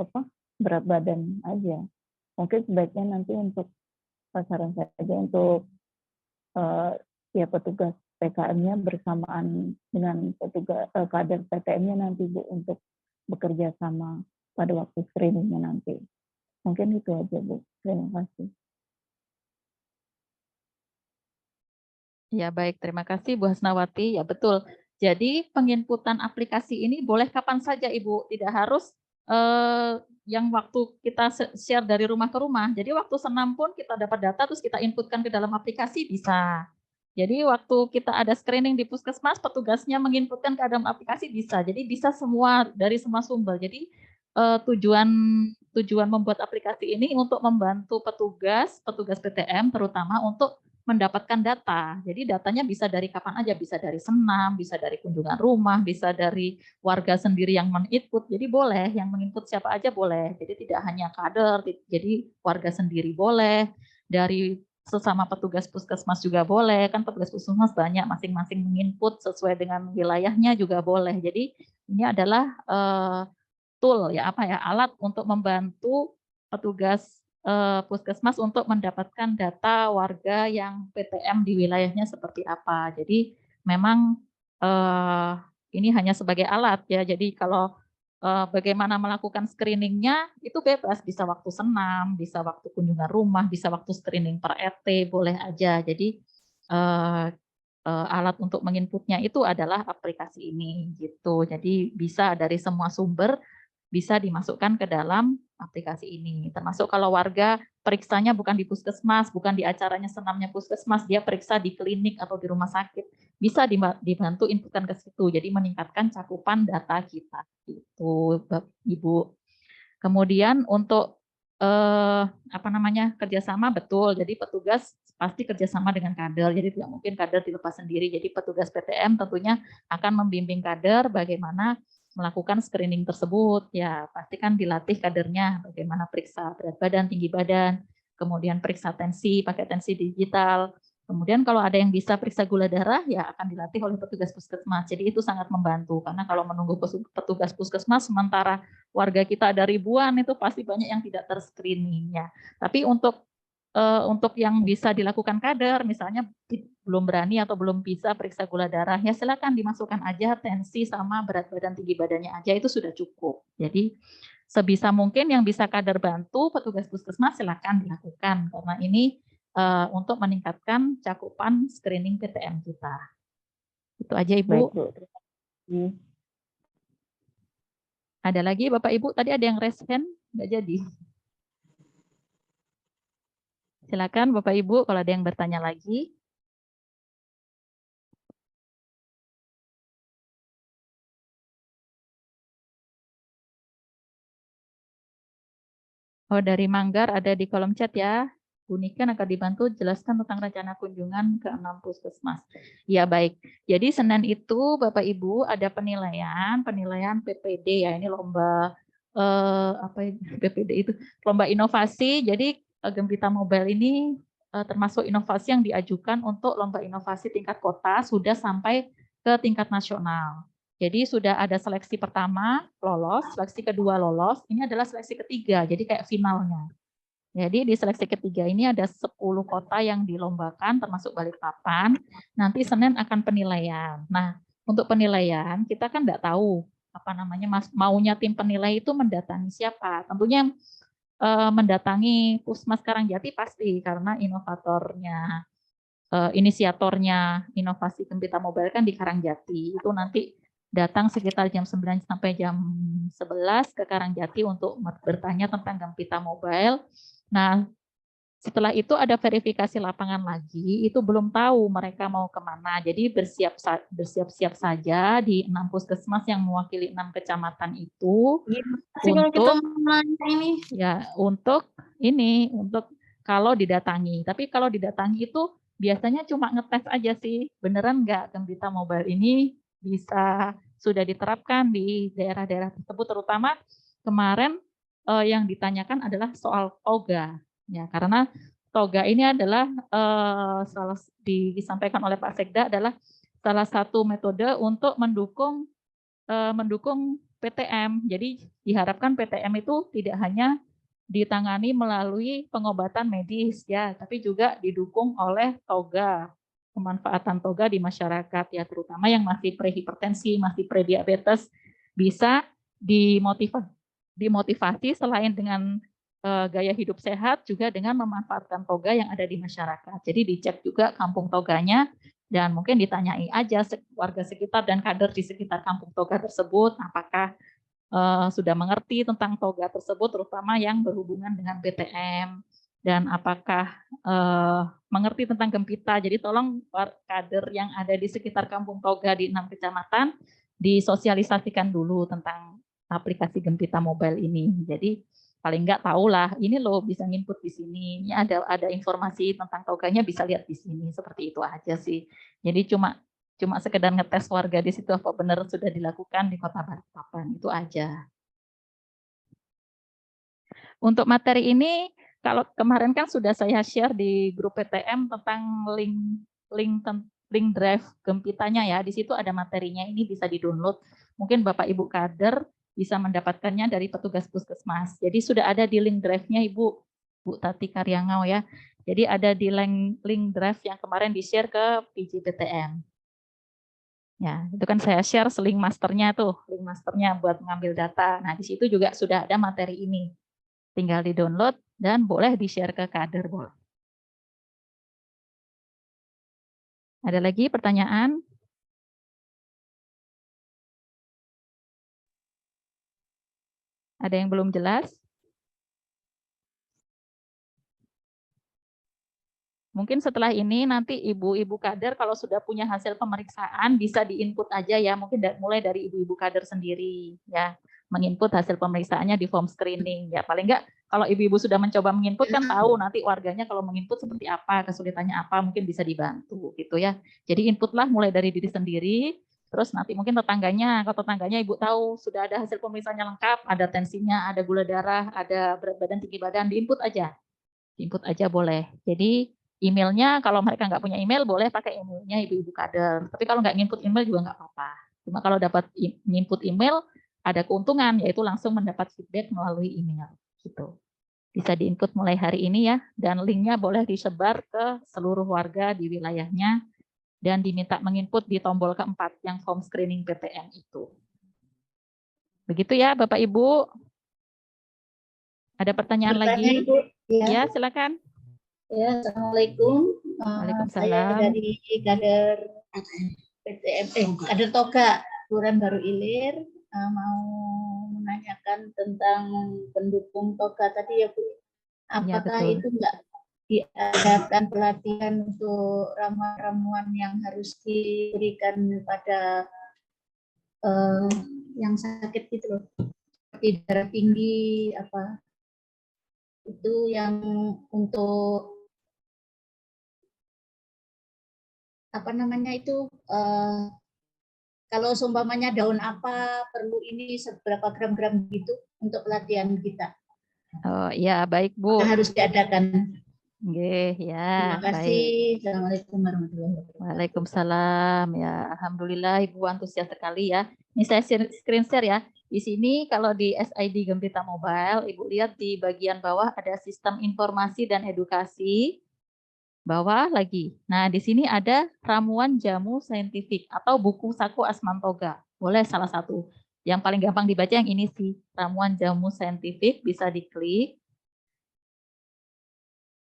berat badan aja. Mungkin sebaiknya nanti untuk sasaran saja untuk ya petugas PKM-nya bersamaan dengan petugas kader PTM-nya nanti Bu untuk bekerja sama pada waktu screening-nya nanti. Mungkin itu aja Bu. Terima kasih. Ya baik, terima kasih Bu Hasnawati. Ya betul. Jadi penginputan aplikasi ini boleh kapan saja Ibu, tidak harus yang waktu kita share dari rumah ke rumah. Jadi waktu senam pun kita dapat data terus kita inputkan ke dalam aplikasi bisa. Jadi waktu kita ada screening di puskesmas, petugasnya menginputkan ke dalam aplikasi bisa. Jadi bisa semua dari semua sumber. Jadi tujuan membuat aplikasi ini untuk membantu petugas PTM terutama untuk mendapatkan data. Jadi datanya bisa dari kapan aja, bisa dari senam, bisa dari kunjungan rumah, bisa dari warga sendiri yang men-input. Jadi boleh, yang menginput siapa aja boleh. Jadi tidak hanya kader, jadi warga sendiri boleh, dari sesama petugas puskesmas juga boleh, kan petugas puskesmas banyak, masing-masing menginput sesuai dengan wilayahnya juga boleh. Jadi ini adalah tool ya, alat untuk membantu petugas puskesmas untuk mendapatkan data warga yang PTM di wilayahnya seperti apa. Jadi memang ini hanya sebagai alat ya. Jadi kalau bagaimana melakukan screeningnya itu bebas, bisa waktu senam, bisa waktu kunjungan rumah, bisa waktu screening per RT, boleh aja. Jadi alat untuk menginputnya itu adalah aplikasi ini gitu. Jadi bisa dari semua sumber bisa dimasukkan ke dalam aplikasi ini. Termasuk kalau warga periksanya bukan di puskesmas, bukan di acaranya senamnya puskesmas, dia periksa di klinik atau di rumah sakit, bisa dibantu inputkan ke situ. Jadi meningkatkan cakupan data kita. Itu Ibu. Kemudian untuk kerjasama betul. Jadi petugas pasti kerjasama dengan kader. Jadi tidak mungkin kader dilepas sendiri. Jadi petugas PTM tentunya akan membimbing kader bagaimana melakukan screening tersebut. Ya pastikan dilatih kadernya bagaimana periksa berat badan, tinggi badan, kemudian periksa tensi, pakai tensi digital. Kemudian kalau ada yang bisa periksa gula darah, ya akan dilatih oleh petugas puskesmas. Jadi itu sangat membantu, karena kalau menunggu petugas puskesmas, sementara warga kita ada ribuan, itu pasti banyak yang tidak terscreening. Ya. Tapi untuk untuk yang bisa dilakukan kader, misalnya belum berani atau belum bisa periksa gula darah, ya silakan dimasukkan aja tensi sama berat badan, tinggi badannya aja, itu sudah cukup. Jadi sebisa mungkin yang bisa kader bantu petugas puskesmas silakan dilakukan, karena ini untuk meningkatkan cakupan screening PTM kita. Itu aja Ibu. Baik, Bu. Terima kasih. Ada lagi Bapak Ibu, tadi ada yang raise hand, nggak jadi. Silakan Bapak Ibu kalau ada yang bertanya lagi. Oh, dari Manggar ada di kolom chat ya. Bu Niken akan dibantu jelaskan tentang rencana kunjungan ke 6 puskesmas. Ya baik. Jadi Senin itu Bapak Ibu ada penilaian PPD ya. Ini lomba PPD itu lomba inovasi. Jadi Gempita Mobile ini termasuk inovasi yang diajukan untuk lomba inovasi tingkat kota sudah sampai ke tingkat nasional. Jadi sudah ada seleksi pertama lolos, seleksi kedua lolos, ini adalah seleksi ketiga, jadi kayak finalnya. Jadi di seleksi ketiga ini ada 10 kota yang dilombakan termasuk Balikpapan. Nanti Senin akan penilaian. Nah, untuk penilaian kita kan enggak tahu maunya tim penilai itu mendatangi siapa. Tentunya mendatangi Puskesmas Karangjati pasti karena inovatornya inisiatornya inovasi Gempita Mobile kan di Karangjati. Itu nanti datang sekitar jam 9 sampai jam 11 ke Karangjati untuk bertanya tentang Gempita Mobile. Nah, setelah itu ada verifikasi lapangan lagi, itu belum tahu mereka mau kemana. Jadi bersiap-siap saja di 6 puskesmas yang mewakili 6 kecamatan itu untuk kalau didatangi. Tapi kalau didatangi itu biasanya cuma ngetes aja sih, beneran nggak Gempita Mobile ini bisa sudah diterapkan di daerah-daerah tersebut, terutama kemarin yang ditanyakan adalah soal toga. Ya, karena toga ini adalah disampaikan oleh Pak Sekda adalah salah satu metode untuk mendukung PTM. Jadi diharapkan PTM itu tidak hanya ditangani melalui pengobatan medis ya, tapi juga didukung oleh toga, pemanfaatan toga di masyarakat ya, terutama yang masih prehipertensi, masih prediabetes, bisa dimotivasi selain dengan gaya hidup sehat juga dengan memanfaatkan toga yang ada di masyarakat. Jadi dicek juga kampung toganya dan mungkin ditanyai aja warga sekitar dan kader di sekitar kampung toga tersebut apakah sudah mengerti tentang toga tersebut, terutama yang berhubungan dengan PTM, dan apakah mengerti tentang Gempita. Jadi tolong kader yang ada di sekitar kampung toga di 6 kecamatan disosialisasikan dulu tentang aplikasi Gempita Mobile ini. Jadi paling nggak tahulah, ini loh bisa nginput di sini, ini ada informasi tentang toganya bisa lihat di sini, seperti itu aja sih. Jadi cuma sekedar ngetes warga di situ apa benar sudah dilakukan di Kota Balikpapan, itu aja. Untuk materi ini, kalau kemarin kan sudah saya share di grup PTM tentang link drive Gempitanya ya, di situ ada materinya, ini bisa di-download. Mungkin Bapak Ibu kader bisa mendapatkannya dari petugas puskesmas. Jadi sudah ada di link drive-nya Bu Tati Karyangau ya. Jadi ada di link drive yang kemarin di-share ke PJ PTM. Ya, itu kan saya share link masternya tuh, link masternya buat mengambil data. Nah, di situ juga sudah ada materi ini. Tinggal di-download dan boleh di-share ke kader, boleh. Ada lagi pertanyaan? Ada yang belum jelas? Mungkin setelah ini nanti ibu-ibu kader kalau sudah punya hasil pemeriksaan bisa diinput aja ya, mungkin mulai dari ibu-ibu kader sendiri ya, menginput hasil pemeriksaannya di form screening ya. Paling enggak kalau ibu-ibu sudah mencoba menginput kan tahu nanti warganya kalau menginput seperti apa, kesulitannya apa, mungkin bisa dibantu gitu ya. Jadi inputlah mulai dari diri sendiri, terus nanti mungkin tetangganya, kalau tetangganya ibu tahu sudah ada hasil pemeriksaannya lengkap, ada tensinya, ada gula darah, ada berat badan, tinggi badan, diinput aja. Diinput aja boleh. Jadi emailnya kalau mereka nggak punya email boleh pakai emailnya ibu-ibu kader. Tapi kalau nggak nginput email juga nggak apa-apa. Cuma kalau dapat nginput email ada keuntungan yaitu langsung mendapat feedback melalui email gitu. Bisa diinput mulai hari ini ya, dan linknya boleh disebar ke seluruh warga di wilayahnya, dan diminta menginput di tombol keempat yang form screening PTM itu. Begitu ya Bapak Ibu. Ada pertanyaan lagi? Ibu. Ya, silakan. Ya, Assalamualaikum. Saya Waalaikumsalam. dari kader PTM, kader Toga, Kelurahan Baru Ilir, mau menanyakan tentang pendukung Toga tadi ya Bu. Apakah betul. itu enggak diadakan pelatihan untuk ramuan-ramuan yang harus diberikan pada yang sakit gitu loh, seperti darah tinggi apa itu yang untuk apa namanya itu kalau seumpamanya daun apa perlu ini seberapa gram-gram gitu untuk pelatihan kita. Oh ya, baik Bu. Harus diadakan. Oke, ya. Terima kasih. Baik. Assalamualaikum warahmatullahi wabarakatuh. Waalaikumsalam. Ya, alhamdulillah Ibu antusias sekali ya. Ini saya screen share ya. Di sini kalau di SID Gempita Mobile, Ibu lihat di bagian bawah ada sistem informasi dan edukasi. Bawah lagi. Nah, di sini ada ramuan jamu saintifik atau buku saku Asmantoga. Boleh salah satu. Yang paling gampang dibaca yang ini sih, ramuan jamu saintifik, bisa diklik.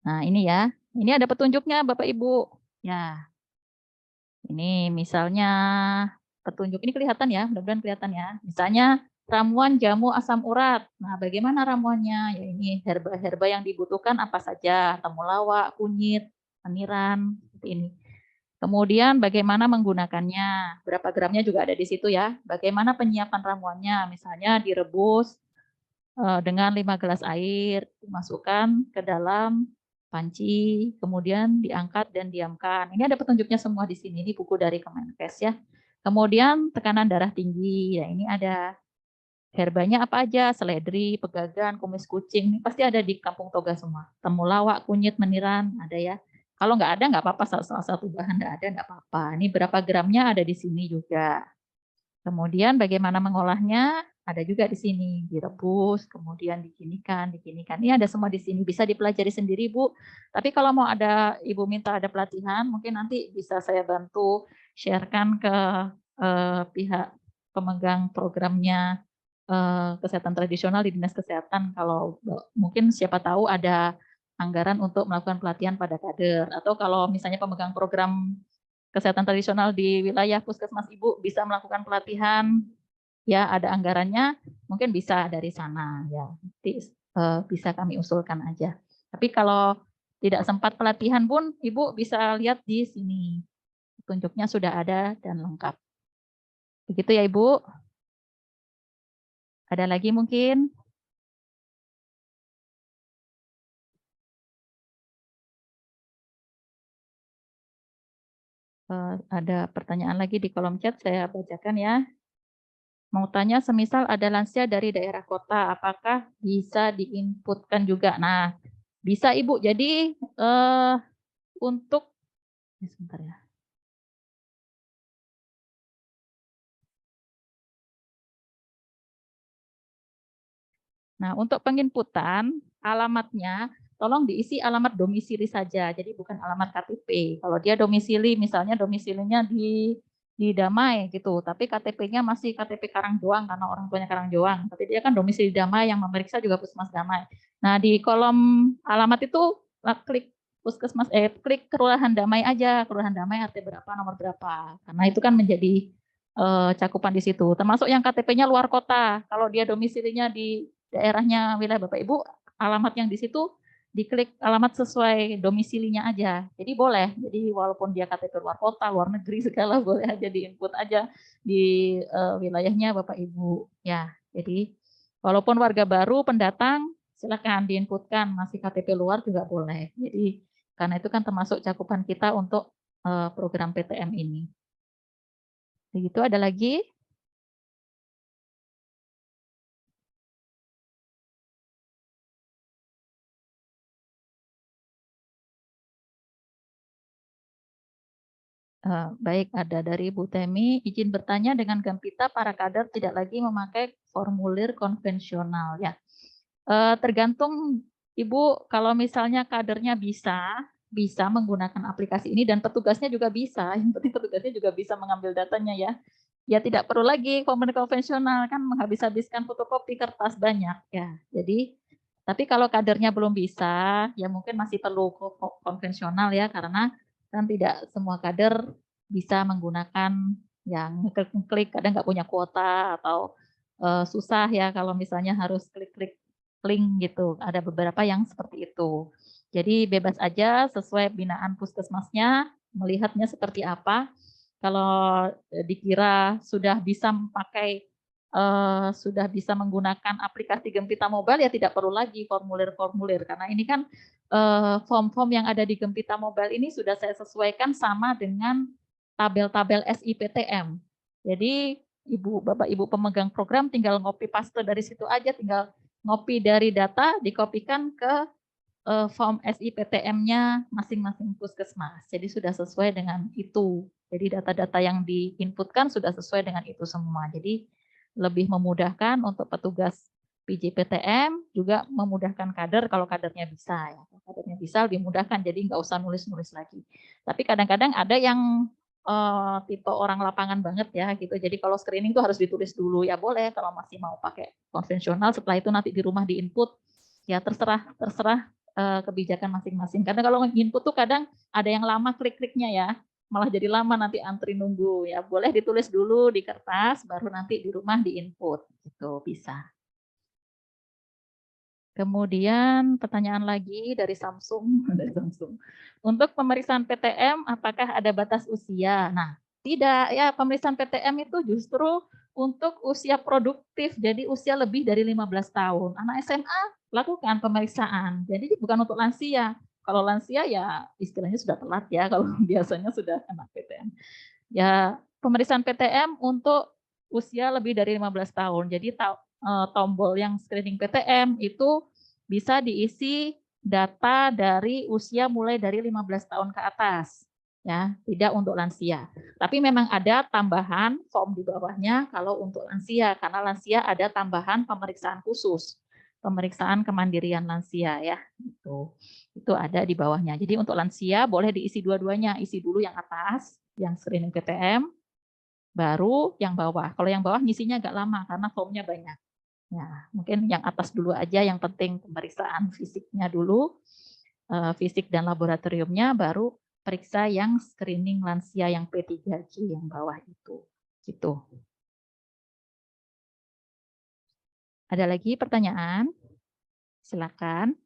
Nah, ini ya. Ini ada petunjuknya Bapak Ibu. Ya. Ini misalnya petunjuk ini kelihatan ya, mudah-mudahan kelihatan ya. Misalnya ramuan jamu asam urat. Nah, bagaimana ramuannya? Ya ini herba-herba yang dibutuhkan apa saja, temulawak, kunyit, meniran, seperti ini. Kemudian bagaimana menggunakannya? Berapa gramnya juga ada di situ ya. Bagaimana penyiapan ramuannya? Misalnya direbus dengan 5 gelas air, dimasukkan ke dalam panci, kemudian diangkat dan diamkan. Ini ada petunjuknya semua di sini. Ini buku dari Kemenkes ya. Kemudian tekanan darah tinggi. Ya, ini ada herbanya apa aja? Seledri, pegagan, kumis kucing. Ini pasti ada di Kampung Toga semua. Temulawak, kunyit, meniran, ada ya. Kalau nggak ada nggak apa-apa. Salah satu bahan nggak ada nggak apa-apa. Ini berapa gramnya ada di sini juga. Kemudian bagaimana mengolahnya? Ada juga di sini, direbus, kemudian diginikan. Ini ada semua di sini, bisa dipelajari sendiri Bu. Tapi kalau mau ada Ibu minta ada pelatihan, mungkin nanti bisa saya bantu sharekan ke pihak pemegang programnya kesehatan tradisional di Dinas Kesehatan. Kalau mungkin siapa tahu ada anggaran untuk melakukan pelatihan pada kader. Atau kalau misalnya pemegang program kesehatan tradisional di wilayah puskesmas Ibu bisa melakukan pelatihan, ya ada anggarannya, mungkin bisa dari sana ya. Nanti bisa kami usulkan aja. Tapi kalau tidak sempat pelatihan pun Ibu bisa lihat di sini. Petunjuknya sudah ada dan lengkap. Begitu ya Ibu. Ada lagi mungkin? Ada pertanyaan lagi di kolom chat, saya bacakan ya. Mau tanya, semisal ada lansia dari daerah kota, apakah bisa diinputkan juga? Nah, bisa Ibu. Jadi untuk sebentar ya. Nah, untuk penginputan alamatnya tolong diisi alamat domisili saja. Jadi bukan alamat KTP. Kalau dia domisili misalnya domisilinya di Damai gitu, tapi KTP-nya masih KTP Karangjoang karena orang tuanya Karangjoang. Tapi dia kan domisili Damai, yang memeriksa juga Puskesmas Damai. Nah, di kolom alamat itu klik Puskesmas klik Kelurahan Damai aja, Kelurahan Damai RT berapa, nomor berapa. Karena itu kan menjadi cakupan di situ. Termasuk yang KTP-nya luar kota. Kalau dia domisilinya di daerahnya wilayah Bapak Ibu, alamat yang di situ diklik alamat sesuai domisilinya aja. Jadi boleh. Jadi walaupun dia KTP luar kota, luar negeri segala boleh aja diinput aja di wilayahnya Bapak Ibu. Ya, jadi walaupun warga baru pendatang silakan diinputkan, masih KTP luar juga boleh. Jadi karena itu kan termasuk cakupan kita untuk program PTM ini. Begitu, ada lagi? Baik, ada dari Bu Temi, izin bertanya, dengan Gempita para kader tidak lagi memakai formulir konvensional ya. Tergantung Ibu kalau misalnya kadernya bisa menggunakan aplikasi ini dan petugasnya juga bisa, yang penting petugasnya juga bisa mengambil datanya ya. Ya tidak perlu lagi formulir konvensional kan menghabis-habiskan fotokopi kertas banyak ya. Jadi tapi kalau kadernya belum bisa, ya mungkin masih perlu konvensional ya karena kan tidak semua kader bisa menggunakan yang klik-klik, kadang nggak punya kuota atau susah ya kalau misalnya harus klik-klik link gitu. Ada beberapa yang seperti itu. Jadi bebas aja sesuai binaan puskesmasnya, melihatnya seperti apa. Kalau dikira sudah bisa memakai sudah bisa menggunakan aplikasi Gempita Mobile ya tidak perlu lagi formulir-formulir karena ini kan form-form yang ada di Gempita Mobile ini sudah saya sesuaikan sama dengan tabel-tabel SIPTM. Jadi Bapak Ibu pemegang program tinggal ngopi paste dari situ aja, tinggal ngopi dari data dikopikan ke form SIPTM-nya masing-masing puskesmas. Jadi sudah sesuai dengan itu. Jadi data-data yang diinputkan sudah sesuai dengan itu semua. Jadi lebih memudahkan untuk petugas PJPTM, juga memudahkan kader kalau kadernya bisa. Ya. Kalau kadernya bisa lebih mudahkan, jadi nggak usah nulis-nulis lagi. Tapi kadang-kadang ada yang tipe orang lapangan banget ya gitu. Jadi kalau screening itu harus ditulis dulu ya boleh. Kalau masih mau pakai konvensional, setelah itu nanti di rumah diinput ya terserah kebijakan masing-masing. Karena kalau input tuh kadang ada yang lama klik-kliknya ya, malah jadi lama nanti antri nunggu ya. Boleh ditulis dulu di kertas, baru nanti di rumah diinput, gitu bisa. Kemudian pertanyaan lagi dari Samsung, Untuk pemeriksaan PTM, apakah ada batas usia? Nah, tidak ya. Pemeriksaan PTM itu justru untuk usia produktif, jadi usia lebih dari 15 tahun. Anak SMA lakukan pemeriksaan. Jadi bukan untuk lansia. Kalau lansia ya istilahnya sudah telat ya kalau biasanya sudah kena PTM. Ya, pemeriksaan PTM untuk usia lebih dari 15 tahun. Jadi tombol yang screening PTM itu bisa diisi data dari usia mulai dari 15 tahun ke atas. Ya, tidak untuk lansia. Tapi memang ada tambahan form di bawahnya kalau untuk lansia, karena lansia ada tambahan pemeriksaan khusus, pemeriksaan kemandirian lansia ya. Itu ada di bawahnya. Jadi untuk lansia boleh diisi dua-duanya, isi dulu yang atas, yang screening PTM, baru yang bawah. Kalau yang bawah ngisinya agak lama karena formnya banyak. Ya, mungkin yang atas dulu aja, yang penting pemeriksaan fisiknya dulu, fisik dan laboratoriumnya, baru periksa yang screening lansia yang P3G yang bawah itu. Gitu. Ada lagi pertanyaan? Silakan.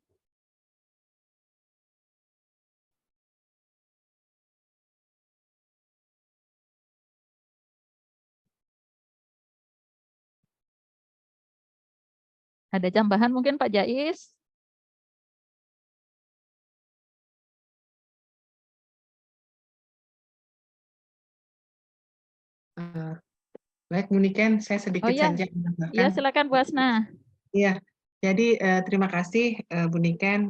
Ada tambahan mungkin Pak Jais? Baik, Bu Niken, saya sedikit saja menambahkan. Iya, silakan Bu Asna. Iya, jadi terima kasih Bu Niken,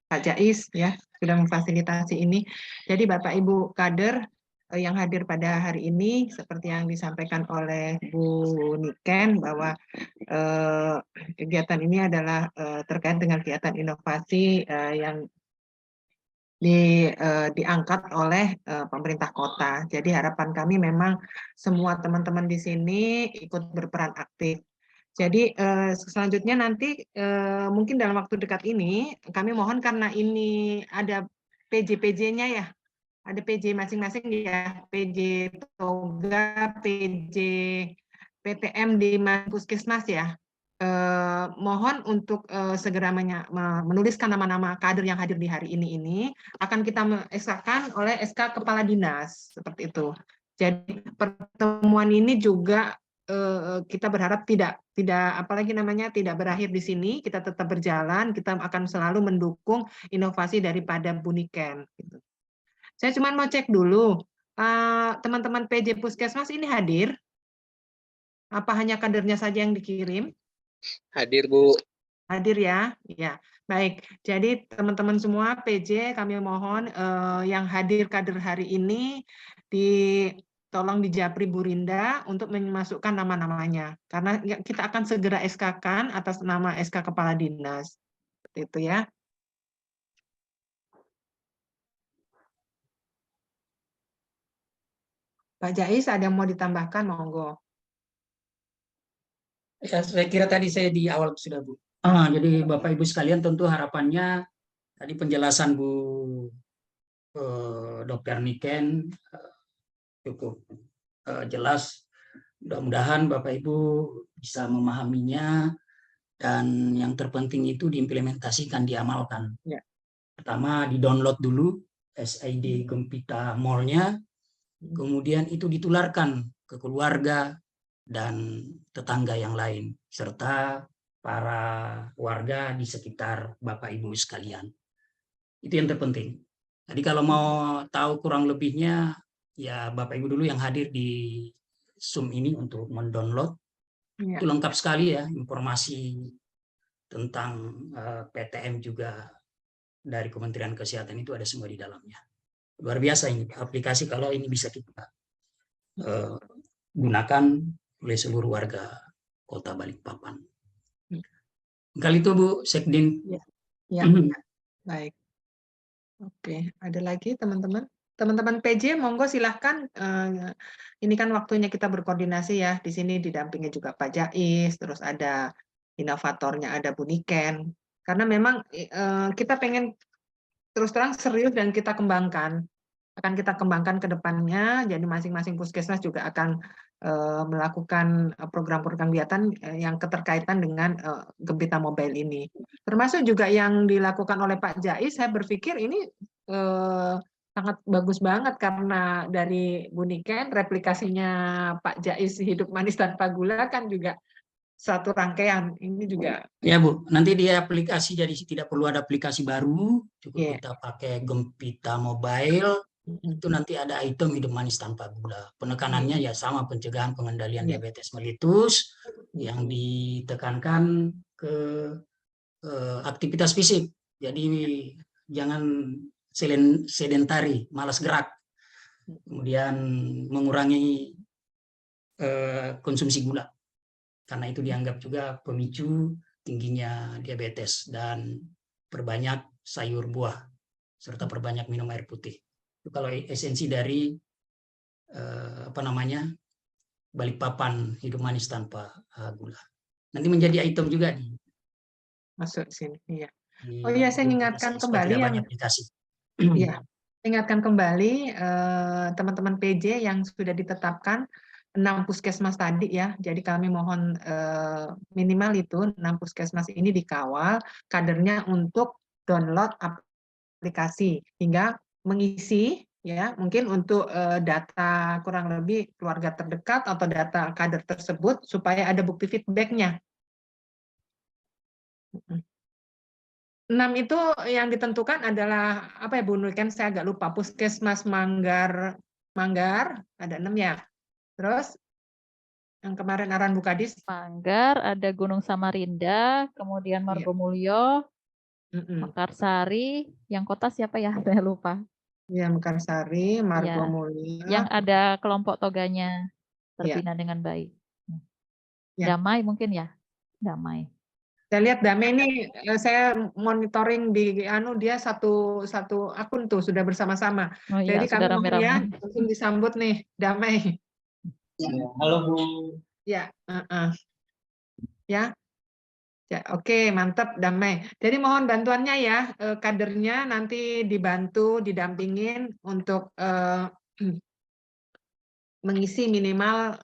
Pak Jais ya sudah memfasilitasi ini. Jadi Bapak Ibu kader yang hadir pada hari ini seperti yang disampaikan oleh Bu Niken bahwa kegiatan ini adalah terkait dengan kegiatan inovasi yang diangkat oleh pemerintah kota. Jadi harapan kami memang semua teman-teman di sini ikut berperan aktif. Jadi selanjutnya nanti mungkin dalam waktu dekat ini kami mohon karena ini ada PJ-PJ-nya ya, ada PJ masing-masing ya, PJ Toga, PJ PTM di Puskesmas ya. Mohon untuk segera menuliskan nama-nama kader yang hadir di hari ini akan kita SK-kan oleh SK Kepala Dinas seperti itu. Jadi pertemuan ini juga kita berharap tidak berakhir di sini, kita tetap berjalan, kita akan selalu mendukung inovasi daripada Bu Niken. Gitu. Saya cuma mau cek dulu, teman-teman PJ Puskesmas ini hadir? Apa hanya kadernya saja yang dikirim? Hadir, Bu. Hadir ya, ya. Baik, jadi teman-teman semua PJ kami mohon yang hadir kader hari ini tolong dijapri Bu Rinda untuk memasukkan nama-namanya. Karena kita akan segera SK-kan atas nama SK Kepala Dinas. seperti itu ya. Pak Jais, ada yang mau ditambahkan, monggo. Ya, saya kira tadi saya di awal sudah, Bu. Jadi Bapak Ibu sekalian, tentu harapannya tadi penjelasan Bu Dr. Niken cukup jelas. Mudah-mudahan Bapak Ibu bisa memahaminya, dan yang terpenting itu diimplementasikan, diamalkan. Ya. Pertama, di-download dulu SID Gempita Mall-nya, kemudian itu ditularkan ke keluarga dan tetangga yang lain, serta para warga di sekitar Bapak Ibu sekalian. Itu yang terpenting. Jadi kalau mau tahu kurang lebihnya, ya Bapak Ibu dulu yang hadir di Zoom ini untuk mendownload. Ya. Itu lengkap sekali ya, informasi tentang PTM juga dari Kementerian Kesehatan itu ada semua di dalamnya. Luar biasa ini aplikasi kalau ini bisa kita gunakan oleh seluruh warga Kota Balikpapan. Kali itu Bu Sekdin. Ya. Baik. Oke, ada lagi teman-teman? Teman-teman PJ, monggo silahkan. Ini kan waktunya kita berkoordinasi ya. Di sini didampingi juga Pak Jais, terus ada inovatornya, ada Bu Niken. Karena memang kita pengen terus terang serius dan kita kembangkan. Akan kita kembangkan ke depannya, jadi masing-masing puskesmas juga akan melakukan program-program kegiatan yang keterkaitan dengan Gempita Mobile ini. Termasuk juga yang dilakukan oleh Pak Jais, saya berpikir ini sangat bagus banget karena dari Bu Niken, replikasinya Pak Jais Hidup Manis Tanpa Gula kan juga satu rangkaian. Ini juga. Ya Bu, nanti dia aplikasi, jadi tidak perlu ada aplikasi baru, cukup kita pakai Gempita Mobile. Itu nanti ada item Hidup Manis Tanpa Gula. Penekanannya ya sama, pencegahan pengendalian diabetes mellitus, yang ditekankan ke aktivitas fisik. Jadi jangan sedentari, malas gerak. Kemudian mengurangi konsumsi gula, karena itu dianggap juga pemicu tingginya diabetes, dan perbanyak sayur buah serta perbanyak minum air putih. Itu kalau esensi dari Balikpapan Hidup Manis Tanpa Gula. Nanti menjadi item juga di masuk sini. Iya. Oh iya, saya ingatkan kembali yang aplikasi. Iya, ingatkan kembali teman-teman PJ yang sudah ditetapkan 6 puskesmas tadi ya. Jadi kami mohon minimal itu 6 puskesmas ini dikawal kadernya untuk download aplikasi hingga mengisi ya, mungkin untuk data kurang lebih keluarga terdekat atau data kader tersebut supaya ada bukti feedback-nya. 6 itu yang ditentukan adalah apa ya Bu Niken, saya agak lupa. Puskesmas Manggar ada 6 ya. Terus yang kemarin arahan Bu Kadis, Manggar, ada Gunung Samarinda, kemudian Margomulyo, Mekarsari, yang kota siapa ya? Saya lupa. Ya, Mekarsari, Margomulyo. Yang ada kelompok toganya terbina dengan baik. Damai mungkin ya? Damai. Saya lihat Damai ini, saya monitoring di dia satu akun tuh sudah bersama-sama. Oh, iya, jadi kami rame-rame ya langsung disambut nih Damai. Ya, halo Bu. Ya, ya, oke, mantap Damai. Jadi mohon bantuannya ya, kadernya nanti dibantu, didampingin untuk mengisi minimal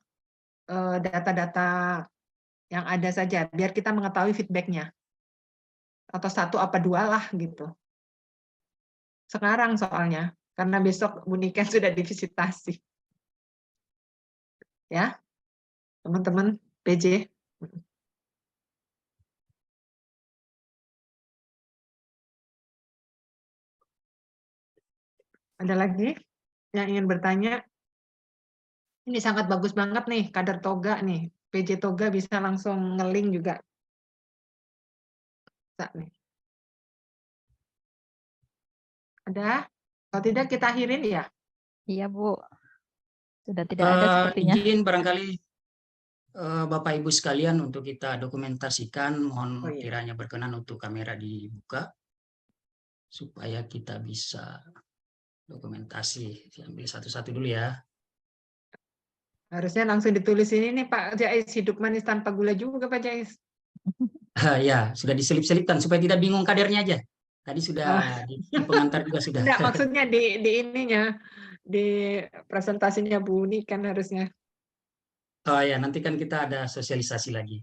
data-data yang ada saja, biar kita mengetahui feedback-nya. Atau 1 apa 2 lah gitu. Sekarang soalnya, karena besok Bu Niken sudah divisitasi. Ya, teman-teman PJ. Ada lagi yang ingin bertanya? Ini sangat bagus banget nih, kader toga nih. PJ toga bisa langsung nge-link juga. Bisa nih. Ada? Kalau tidak kita akhirin ya? Iya Bu. Sudah tidak ada sepertinya. Izin barangkali Bapak Ibu sekalian, untuk kita dokumentasikan, mohon Oh, iya. kiranya berkenan untuk kamera dibuka supaya kita bisa dokumentasi. Ambil satu-satu dulu ya. Harusnya langsung ditulis ini nih Pak Jais, hidup manis tanpa gula juga Pak Jais. Ya, sudah diselip-selipkan supaya tidak bingung kadernya aja. Tadi sudah di pengantar juga sudah. Enggak, maksudnya di ininya, di presentasinya Bu Uni kan harusnya. Oh ya, nanti kan kita ada sosialisasi lagi.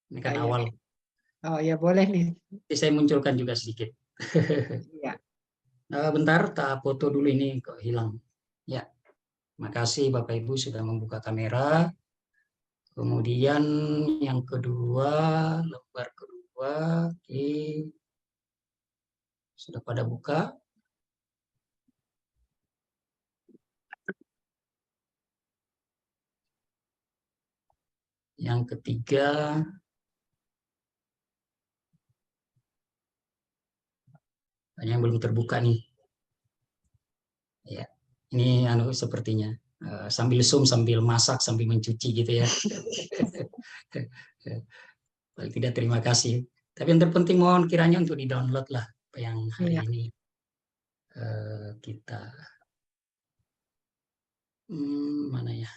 Ini kan Oh, iya. awal. Oh ya boleh nih. Jadi saya munculkan juga sedikit. Iya. Bentar, tak foto dulu ini kok hilang. Ya, makasih Bapak Ibu sudah membuka kamera. Kemudian yang kedua, lembar kedua, oke. Sudah pada buka. Yang ketiga, banyak yang belum terbuka nih. Ya, ini sepertinya sambil zoom, sambil masak, sambil mencuci gitu ya. Paling tidak terima kasih. Tapi yang terpenting mohon kiranya untuk di-download lah apa yang hari ini kita mana ya?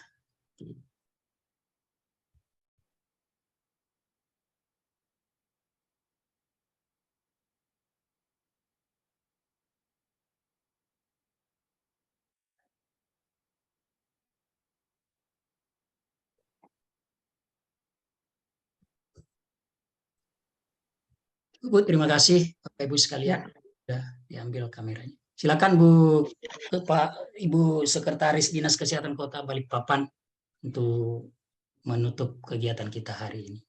Bu, terima kasih Bapak Ibu sekalian. Sudah diambil kameranya. Silakan Bu, Pak Ibu Sekretaris Dinas Kesehatan Kota Balikpapan untuk menutup kegiatan kita hari ini.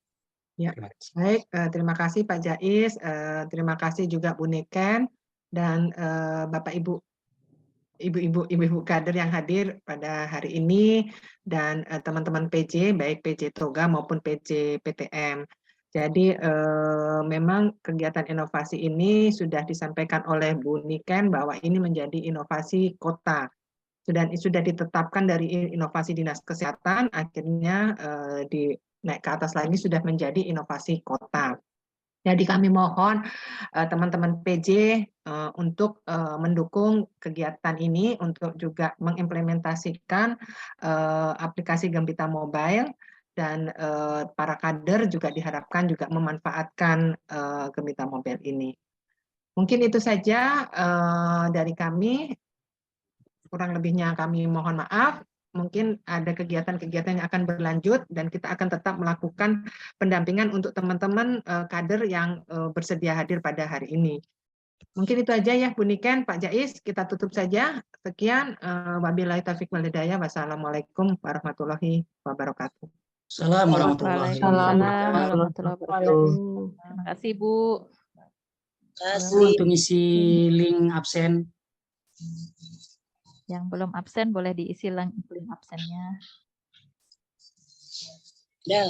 Ya, terima kasih. Baik, terima kasih Pak Jais, terima kasih juga Bu Niken dan Bapak Ibu, ibu-ibu kader yang hadir pada hari ini dan teman-teman PJ, baik PJ Toga maupun PJ PTM. Jadi memang kegiatan inovasi ini sudah disampaikan oleh Bu Niken bahwa ini menjadi inovasi kota. Sudah ditetapkan dari inovasi dinas kesehatan, akhirnya naik ke atas lagi sudah menjadi inovasi kota. Jadi kami mohon teman-teman PJ untuk mendukung kegiatan ini untuk juga mengimplementasikan aplikasi Gempita Mobile dan para kader juga diharapkan juga memanfaatkan Gempita Mobile ini. Mungkin itu saja dari kami. Kurang lebihnya kami mohon maaf. Mungkin ada kegiatan-kegiatan yang akan berlanjut dan kita akan tetap melakukan pendampingan untuk teman-teman kader yang bersedia hadir pada hari ini. Mungkin itu aja ya Bu Niken, Pak Jais, kita tutup saja. Sekian, wabillahi taufiq wal hidayah. Wassalamualaikum warahmatullahi wabarakatuh. Assalamualaikum warahmatullahi wabarakatuh. Terima kasih Bu. Untuk ngisi link absen. Yang belum absen boleh diisi link absennya. Ya.